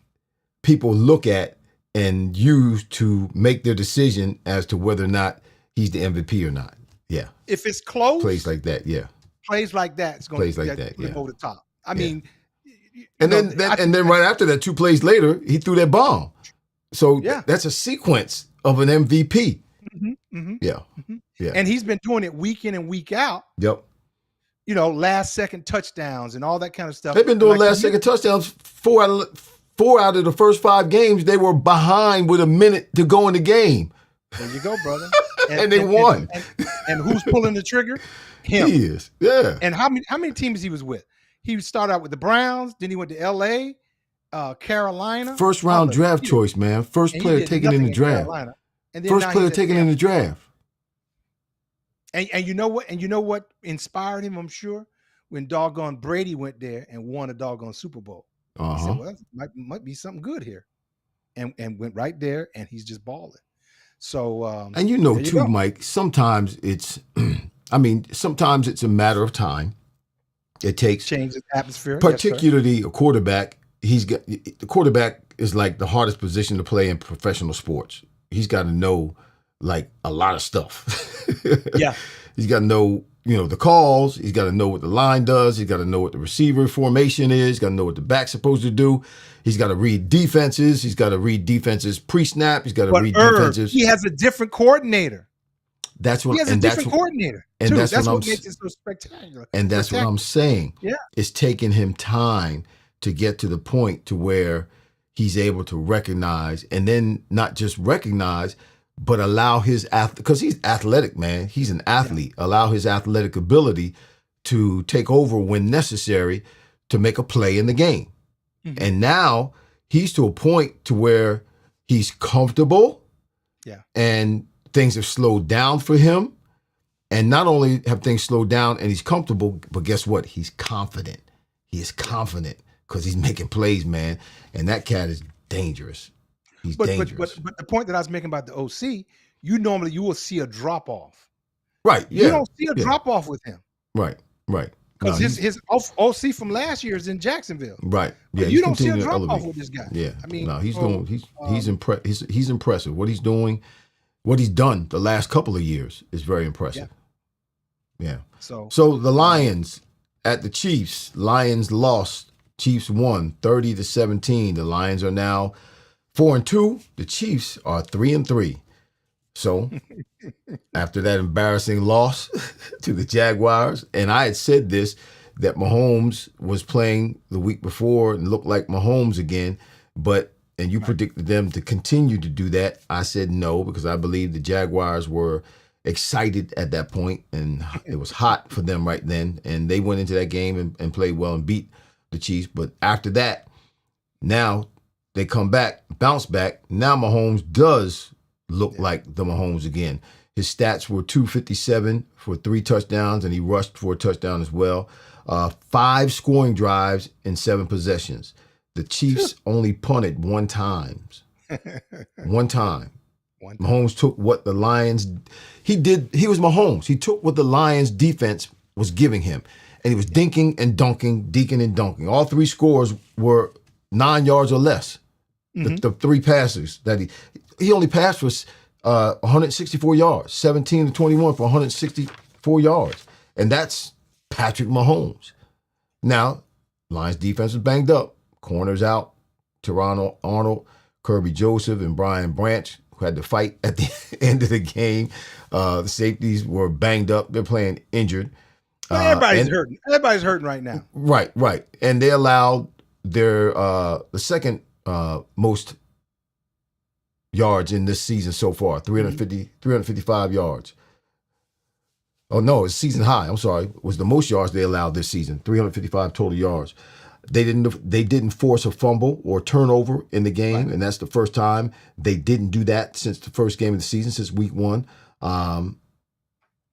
people look at and use to make their decision as to whether or not he's the MVP or not. Yeah. If it's close. Plays like that, yeah. Plays like that. It's going to go over the top. I mean. And then right after that, 2 plays later, he threw that bomb. So that's a sequence of an MVP. Yeah. And he's been doing it week in and week out. Yep. You know, last second touchdowns and all that kind of stuff. They've been doing last second touchdowns 4 out of the first 5 games. They were behind with a minute to go in the game. There you go, brother. And they won. And who's pulling the trigger? Him. He is. Yeah. And how many teams he was with? He started out with the Browns, then he went to LA, Carolina. First round draft choice, man. First player taken in the draft. First player taken in the draft. And you know what? And you know what inspired him, I'm sure? When doggone Brady went there and won a doggone Super Bowl. He said, well, that might be something good here. And went right there, and he's just balling. So and you know too, Mike, sometimes it's sometimes it's a matter of time. It takes change the atmosphere. Particularly a quarterback. The quarterback is like the hardest position to play in professional sports. He's got to know like a lot of stuff. Yeah. He's got to know, the calls. He's got to know what the line does. He's got to know what the receiver formation is. He's got to know what the back's supposed to do. He's got to read defenses. He's got to read defenses pre-snap. He's got to read defenses. He has a different coordinator. He has a different coordinator. And that's what makes it so spectacular. And that's what I'm saying. Yeah. It's taking him time to get to the point to where he's able to recognize, and then not just recognize, but allow his because he's athletic, man. He's an athlete. Yeah. Allow his athletic ability to take over when necessary to make a play in the game. Mm-hmm. And now he's to a point to where he's comfortable. Yeah. And things have slowed down for him. And not only have things slowed down and he's comfortable, but guess what? He's confident. He is confident because he's making plays, man. And that cat is dangerous. He's dangerous. But the point that I was making about the OC, you will see a drop off. Right. Yeah. You don't see a drop off with him. Right. Because his OC from last year is in Jacksonville. Right. Yeah. But you don't see a drop off with this guy. Yeah. I mean, no, he's impressive. What he's doing, what he's done the last couple of years is very impressive. Yeah. So the Lions at the Chiefs. Lions lost. Chiefs won 30-17. The Lions are now 4-2. The Chiefs are 3-3. So after that embarrassing loss to the Jaguars, and I had said this, that Mahomes was playing the week before and looked like Mahomes again, and you predicted them to continue to do that. I said no, because I believe the Jaguars were excited at that point, and it was hot for them right then, and they went into that game and played well and beat the Chiefs. But after that, now they come back, bounce back. Now Mahomes does look like the Mahomes again. His stats were 257 for 3 touchdowns, and he rushed for a touchdown as well. 5 scoring drives in 7 possessions. The Chiefs only punted 1 time. 1 time. One time. Mahomes took what the Lions he was Mahomes. He took what the Lions defense was giving him. And he was dinking and dunking. All three scores were 9 yards or less. The three passes that he only passed for 164 yards, 17 to 21 for 164 yards. And that's Patrick Mahomes. Now, Lions defense was banged up. Corners out, Teron Arnold, Kirby Joseph, and Brian Branch, who had to fight at the end of the game. The safeties were banged up. They're playing injured. Everybody's hurting. Everybody's hurting right now. Right. And they allowed their the second most yards in this season so far, 355 yards. Oh, no, it's season high. I'm sorry. It was the most yards they allowed this season, 355 total yards. They didn't force a fumble or turnover in the game, and that's the first time they didn't do that since the first game of the season, since week 1.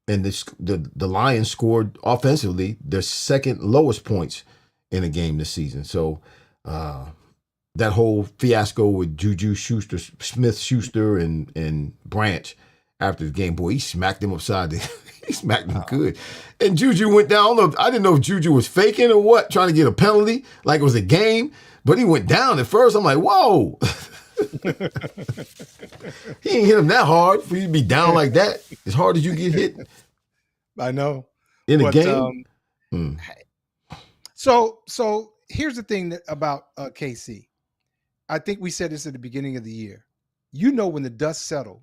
And the Lions scored offensively their second lowest points in a game this season. So that whole fiasco with Juju Smith-Schuster and Branch after the game, boy, he smacked him upside the he smacked him good. And Juju went down. I didn't know if Juju was faking or what, trying to get a penalty like it was a game, but he went down at first. I'm like, whoa. He ain't hit him that hard for you to be down like that. As hard as you get hit. I know. In a game. So here's the thing about KC. I think we said this at the beginning of the year. You know, when the dust settles,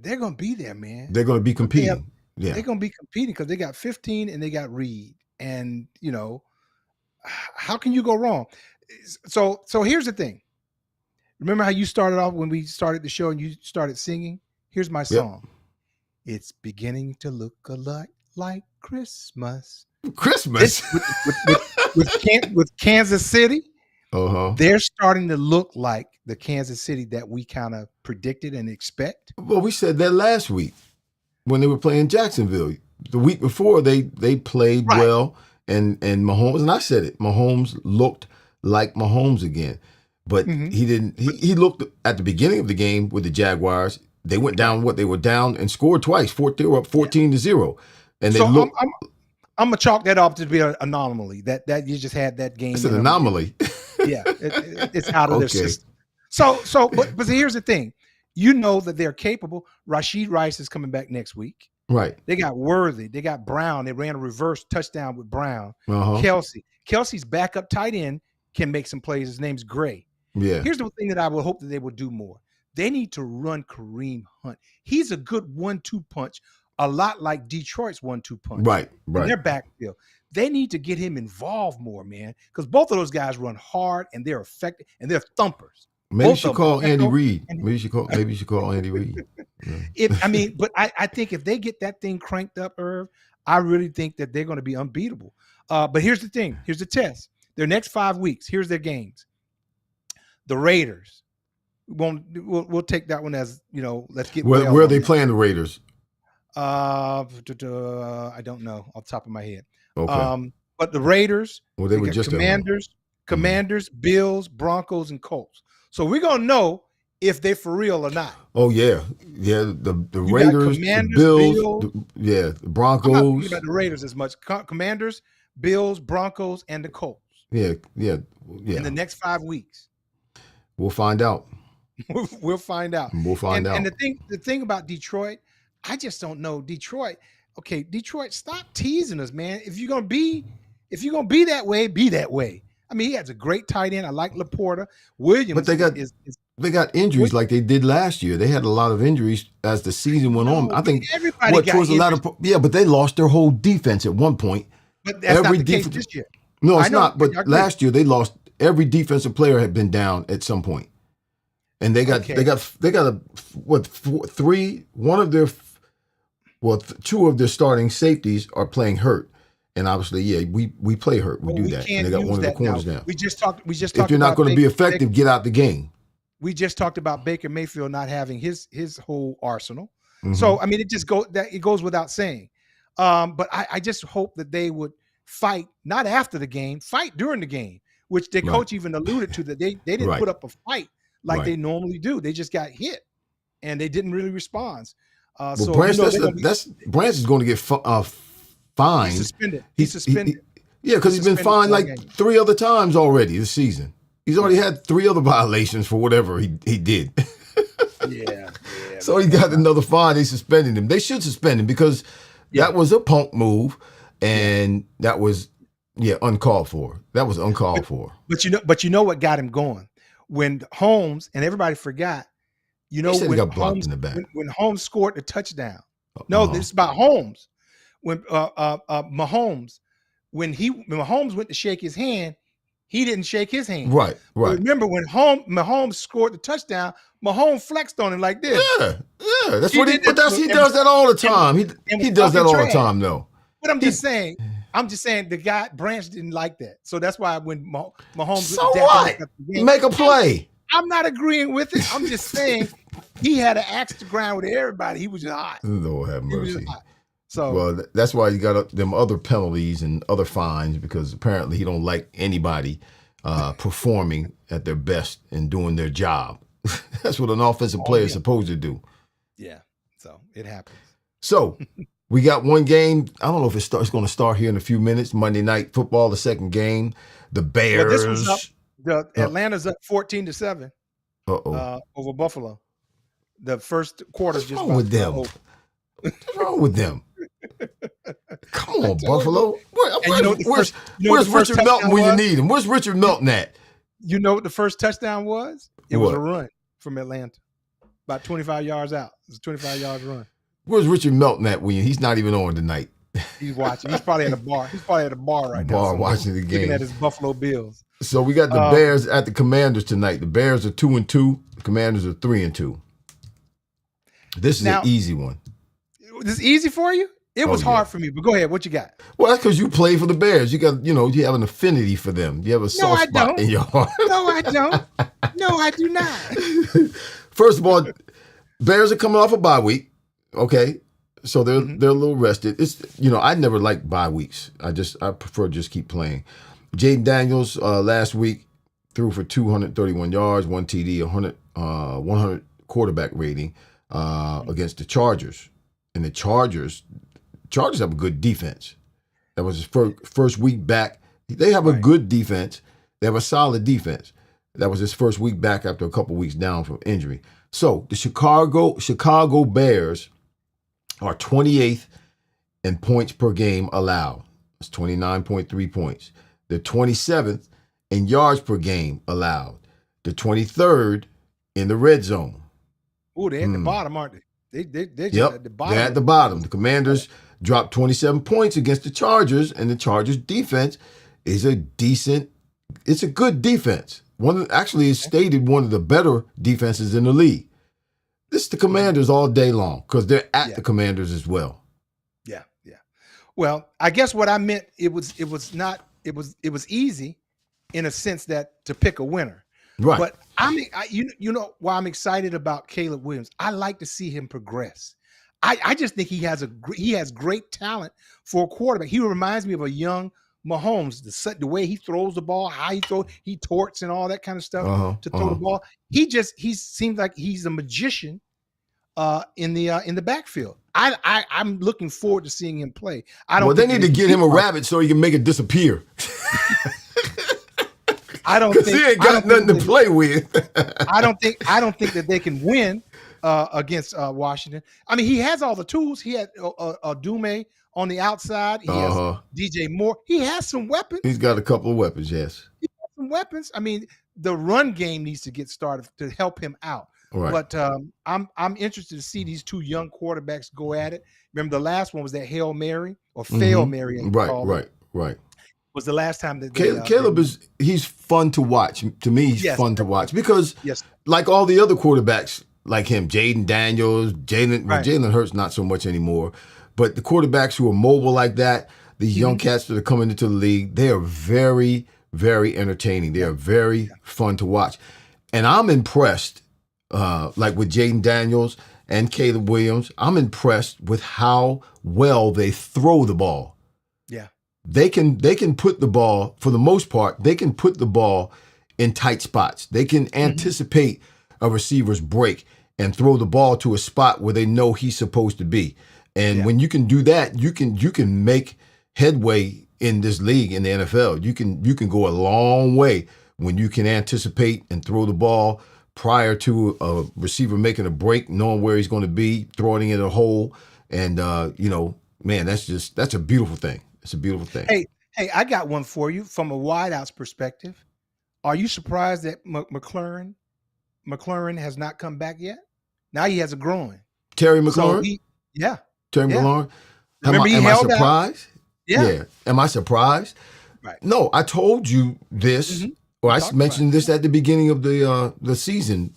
they're going to be there, man. They're going to be competing. They're going to be competing because they got 15 and they got Reed. And, you know, how can you go wrong? So here's the thing. Remember how you started off when we started the show and you started singing? Here's my song. Yep. It's beginning to look a lot like Christmas. Christmas? With Kansas City, they're starting to look like the Kansas City that we kind of predicted and expect. Well, we said that last week when they were playing Jacksonville. The week before, they played well, and Mahomes, and I said it, Mahomes looked like Mahomes again. But he didn't. He looked at the beginning of the game with the Jaguars. They went down they were down and scored twice. They were up 14-0, and they looked. I'm gonna chalk that off to be an anomaly. That you just had that game. It's an anomaly. Yeah, it's out of their system. But here's the thing. You know that they're capable. Rashid Rice is coming back next week. Right. They got Worthy. They got Brown. They ran a reverse touchdown with Brown. Kelsey's backup tight end can make some plays. His name's Gray. Yeah. Here's the thing that I would hope that they will do more. They need to run Kareem Hunt. He's a good 1-2 punch, a lot like Detroit's 1-2 punch. Right. In their backfield. They need to get him involved more, man, because both of those guys run hard and they're effective and they're thumpers. Maybe you should call Andy Reid. Maybe you should call Andy Reid. But I think if they get that thing cranked up, Irv, I really think that they're going to be unbeatable. But here's the thing. Here's the test. Their next 5 weeks. Here's their games. The Raiders. We'll take that one as, you know, let's get where are they playing the Raiders? I don't know off the top of my head. Okay. But the Raiders, well, they were just Commanders, Bills, Broncos, and Colts. So we're gonna know if they're for real or not. Oh yeah. The Raiders, the Bills, the Broncos. I'm not thinking about the Raiders as much. Commanders, Bills, Broncos, and the Colts. Yeah. In the next 5 weeks. We'll find out. We'll find out. And the thing about Detroit, I just don't know. Detroit, stop teasing us, man. If you're gonna be that way, be that way. I mean, he has a great tight end. I like Laporta. Williams, but they got injuries like they did last year. They had a lot of injuries as the season went on. I think everybody got injuries. But they lost their whole defense at one point. But that's not the case this year. No, it's not. But last year they lost. Every defensive player had been down at some point, and they got two of their starting safeties are playing hurt, and obviously, we play hurt. We do that. And they got one of the corners down. We just talked. If you're not going to be effective, get out the game. We just talked about Baker Mayfield not having his whole arsenal. So I mean, it goes without saying. But I just hope that they would fight not after the game, fight during the game. Which their coach even alluded to, that they didn't put up a fight like they normally do. They just got hit. and they didn't really respond. Well, So Branch, they're Branch is going to get fined. he's suspended. He's suspended. Yeah, because he's been fined like 3 other times already this season. He's already had 3 other violations for whatever he did. Yeah. So he got another fine. They suspended him. They should suspend him because that was a punk move, and that was uncalled for. That was uncalled for. But you know what got him going? When Holmes, and everybody forgot, He when said he got blocked Holmes, in the back. when Holmes scored the touchdown. No, this is about Holmes. When Mahomes, when Mahomes went to shake his hand, he didn't shake his hand. Right. But remember when Mahomes scored the touchdown, Mahomes flexed on him like this. Yeah. That's what he does that all the time. He does that all the time, though. But I'm just saying, the guy Branch didn't like that. So that's why when Mahomes, so what? Make a play. I'm not agreeing with it. I'm just saying he had an axe to grind with everybody. He was just hot. Lord have mercy. So well, that's why you got them other penalties and other fines, because apparently he don't like anybody performing at their best and doing their job. That's what an offensive player is supposed to do. Yeah. So it happens. So we got one game. I don't know if it's going to start here in a few minutes. Monday Night Football, the second game. The Bears. Well, this was up. Atlanta's up 14-7 over Buffalo. The first quarter's just wrong with them. What's wrong with them? Come on, Buffalo. Where's Richard Melton when you need him? Where's Richard Melton at? You know what the first touchdown was? It was a run from Atlanta, about 25 yards out. It was a 25-yard run. Where's Richard Melton at when he's not even on tonight? He's watching. He's probably at a bar. He's probably at a bar right now. Watching the game. Looking at his Buffalo Bills. So we got the Bears at the Commanders tonight. The Bears are 2-2. The Commanders are 3-2. This is an easy one. This is easy for you? It was hard for me, but go ahead. What you got? Well, that's because you play for the Bears. You got, you have an affinity for them. You have a soft spot in your heart. No, I don't. No, I do not. First of all, Bears are coming off a bye week. Okay. So they're a little rested. It's I never like bye weeks. I prefer just keep playing. Jaden Daniels last week threw for 231 yards, 1 TD, 100 quarterback rating against the Chargers. And the Chargers have a good defense. That was his first week back. They have a good defense. They have a solid defense. That was his first week back after a couple weeks down from injury. So the Chicago Bears are 28th in points per game allowed. It's 29.3 points. They're 27th in yards per game allowed. They're 23rd in the red zone. Oh, they're at the bottom, aren't they? They're at the bottom. They're at the bottom. The Commanders dropped 27 points against the Chargers, and the Chargers defense is it's a good defense. It's stated one of the better defenses in the league. This is the Commanders all day long because they're at the Commanders as well. Yeah. Well, I guess what I meant, it was easy in a sense that to pick a winner. Right. But you know why I'm excited about Caleb Williams? I like to see him progress. I just think he has great talent for a quarterback. He reminds me of a young Mahomes, the way he throws the ball, how he torts and all that kind of stuff to throw the ball. He seems like he's a magician in the backfield. I'm looking forward to seeing him play. They need to get him a rabbit so he can make it disappear. I don't think he ain't got nothing to play with. I don't think that they can win against Washington. I mean, he has all the tools. He had Dume on the outside. He has DJ Moore. He has some weapons. He's got a couple of weapons. Yes, he has some weapons. I mean, the run game needs to get started to help him out. Right. But I'm interested to see these two young quarterbacks go at it. Remember, the last one was that Hail Mary or Fail Mary. Right. Was the last time that Caleb he's fun to watch. To me, he's fun to watch because like all the other quarterbacks like him, Jaden Daniels, Jalen Hurts not so much anymore, but the quarterbacks who are mobile like that, these young cats that are coming into the league, they are very, very entertaining. They are very fun to watch. And I'm impressed, like with Jaden Daniels and Caleb Williams, I'm impressed with how well they throw the ball. Yeah. They can put the ball, for the most part, they can put the ball in tight spots. They can anticipate a receiver's break and throw the ball to a spot where they know he's supposed to be. And when you can do that, you can make headway in this league in the NFL. You can go a long way when you can anticipate and throw the ball prior to a receiver making a break, knowing where he's going to be, throwing it in a hole. And man, that's a beautiful thing. It's a beautiful thing. Hey, I got one for you from a wideouts perspective. Are you surprised that McLaurin has not come back yet? Now he has a groin. Terry McLaurin? Terry McLaurin. Am I surprised? Yeah. Am I surprised? Right. No, I told you this. Mm-hmm. Well, I mentioned this at the beginning of the season,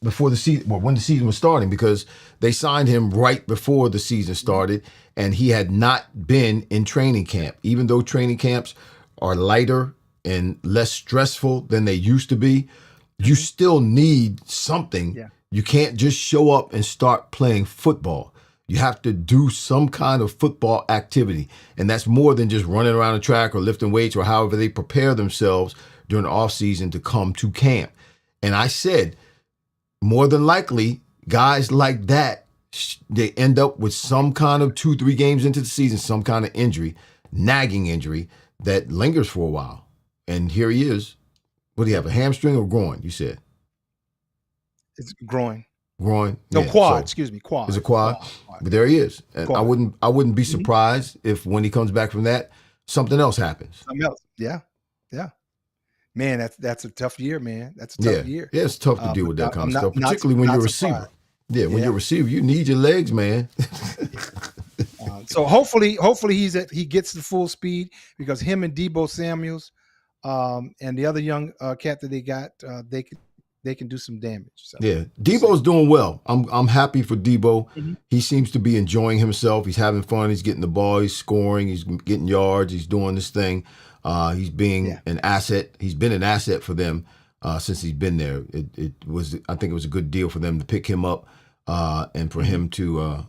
before the season, when the season was starting, because they signed him right before the season started, and he had not been in training camp. Even though training camps are lighter and less stressful than they used to be, you still need something. Yeah. You can't just show up and start playing football. You have to do some kind of football activity. And that's more than just running around the track or lifting weights or however they prepare themselves during the offseason to come to camp. And I said, more than likely, guys like that, they end up with some kind of 2-3 games into the season, some kind of injury, nagging injury that lingers for a while. And here he is. What do you have, a hamstring or groin, you said? It's groin. Groin? No, quad, excuse me, quad. It's a quad? But there he is. And quad. I wouldn't be surprised if when he comes back from that, something else happens. Something else, yeah. Man, that's a tough year, man. That's a tough year. Yeah, it's tough to deal with that kind of stuff, particularly when you're a receiver. Yeah, when you're a receiver, you need your legs, man. So hopefully he gets the full speed, because him and Deebo Samuels and the other young cat that they got, they can do some damage. So. Yeah, Debo's doing well. I'm happy for Deebo. Mm-hmm. He seems to be enjoying himself. He's having fun. He's getting the ball. He's scoring. He's getting yards. He's doing this thing. He's being an asset. He's been an asset for them since he's been there. I think it was a good deal for them to pick him up and for him to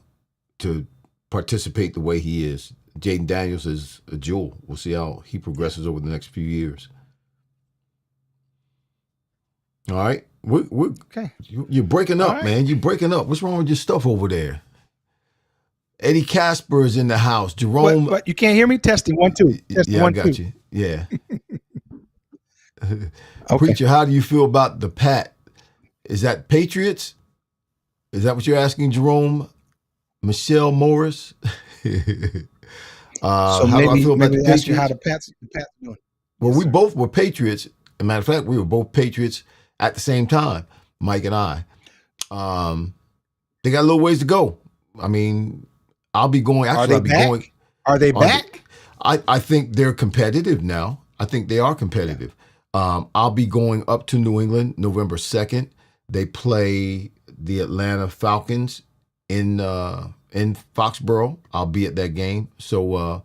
participate the way he is. Jaden Daniels is a jewel. We'll see how he progresses over the next few years. All right, we're okay. You're breaking up, man. You're breaking up. What's wrong with your stuff over there? Eddie Casper is in the house. Jerome, but you can't hear me. Testing 1 2. Testing, yeah, 1 I got 2. you. Yeah. Okay. Preacher, how do you feel about the Pat? Is that Patriots? Is that what you're asking, Jerome? Michelle Morris? So how do I feel about the Patriots? You how the Pats doing? Well, we both were Patriots. As a matter of fact, we were both Patriots at the same time, Mike and I. They got a little ways to go. I mean, I'll be going. Actually, I'll be going. Are they back? I think they're competitive now. I think they are competitive. I'll be going up to New England November 2nd. They play the Atlanta Falcons in Foxborough. I'll be at that game. So,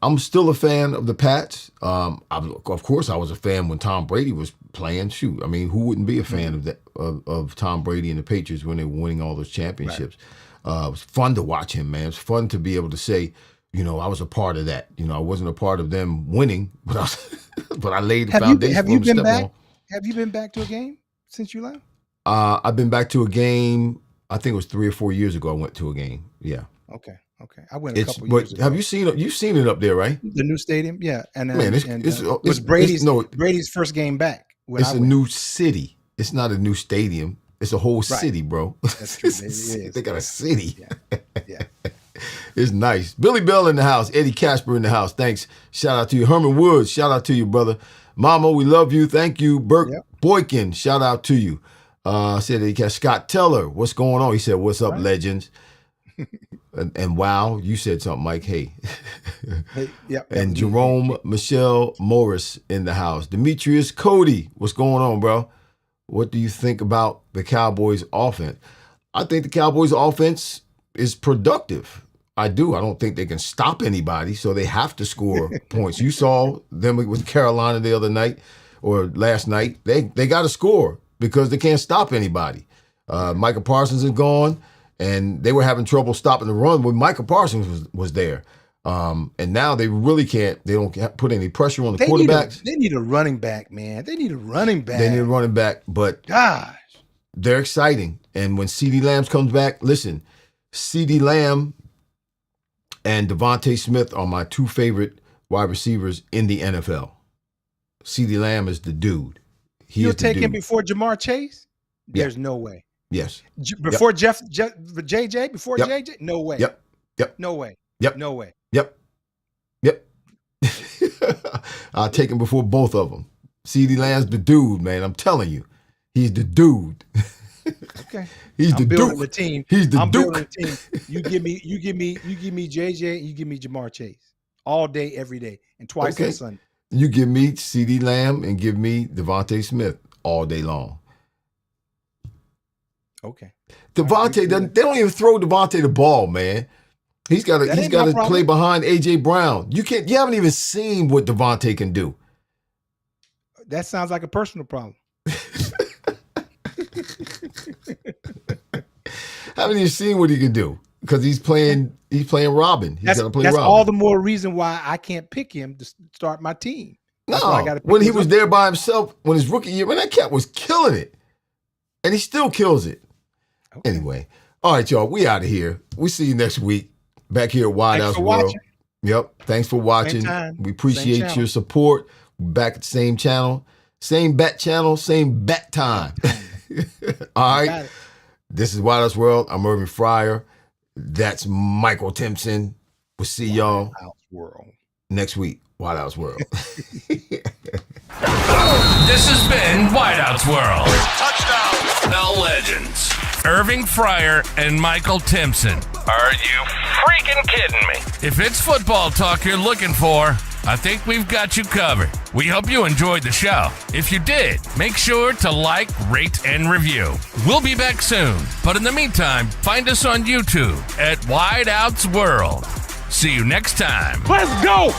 I'm still a fan of the Pats. Of course, I was a fan when Tom Brady was playing. Shoot, I mean, who wouldn't be a fan of that of Tom Brady and the Patriots when they were winning all those championships? Right. It was fun to watch him, man. It was fun to be able to say, I was a part of that. I wasn't a part of them winning, but I laid the foundation. Have you been back? Have you been back to a game since you left? I've been back to a game. I think it was 3 or 4 years ago. I went to a game. Yeah. Okay. I went a couple years ago. Have you seen it? You've seen it up there, right? The new stadium, yeah. And man, it was Brady's first game back. It's a new city. It's not a new stadium. It's a whole city, bro. That's true. It is. They got a city. Yeah. It's nice. Billy Bell in the house. Eddie Casper in the house. Thanks. Shout out to you. Herman Woods, shout out to you, brother. Mama, we love you. Thank you. Burke Boykin, shout out to you. Said Eddie Casper. Scott Teller, what's going on? He said, what's up, legends? and wow, you said something, Mike. Hey. And Jerome Michelle Morris in the house. Demetrius Cody, what's going on, bro? What do you think about the Cowboys offense? I think the Cowboys offense is productive. I do. I don't think they can stop anybody, so they have to score points. You saw them with Carolina the other night or last night. They got to score because they can't stop anybody. Micah Parsons is gone, and they were having trouble stopping the run when Micah Parsons was there. And now they really can't. They don't put any pressure on the quarterbacks. They need a running back, man. They need a running back. But gosh, they're exciting. And when CeeDee Lamb comes back, listen, CeeDee Lamb and Devontae Smith are my two favorite wide receivers in the NFL. CeeDee Lamb is the dude. You'll take him before Jamar Chase? There's no way. Yes. Before JJ? Before JJ? No way. Yep. No way. Yep. No way. Yep. I'll take him before both of them. CeeDee Lamb's the dude, man. I'm telling you. He's the dude. Okay. He's I'm the building dude. the team. He's the I'm dude. building the team. You give me JJ, you give me Jamar Chase. All day, every day, and twice on Sunday. You give me CeeDee Lamb and give me Devontae Smith all day long. Okay. Devontae doesn't. They don't even throw Devontae the ball, man. He's got to play behind AJ Brown. You haven't even seen what Devontae can do. That sounds like a personal problem. Haven't even seen what he can do because he's playing Robin. He's got to play That's Robin. all the more reason why I can't pick him to start my team. When he was there by himself, when his rookie year, man, that cat was killing it. And he still kills it. Okay. Anyway. All right, y'all. We out of here. We'll see you next week. Back here at Wide House World. Watching. Yep. Thanks for watching. We appreciate your support. We're back at the same channel. Same bat channel, same bat time. All right. This is Wide House World. I'm Irving Fryar. That's Michael Timpson. We'll see y'all next week. White House World. This has been Whiteout's World. Touchdown. The legends, Irving Fryar and Michael Timpson. Are you freaking kidding me? If it's football talk you're looking for, I think we've got you covered. We hope you enjoyed the show. If you did, make sure to like, rate, and review. We'll be back soon. But in the meantime, find us on YouTube at Whiteout's World. See you next time. Let's go!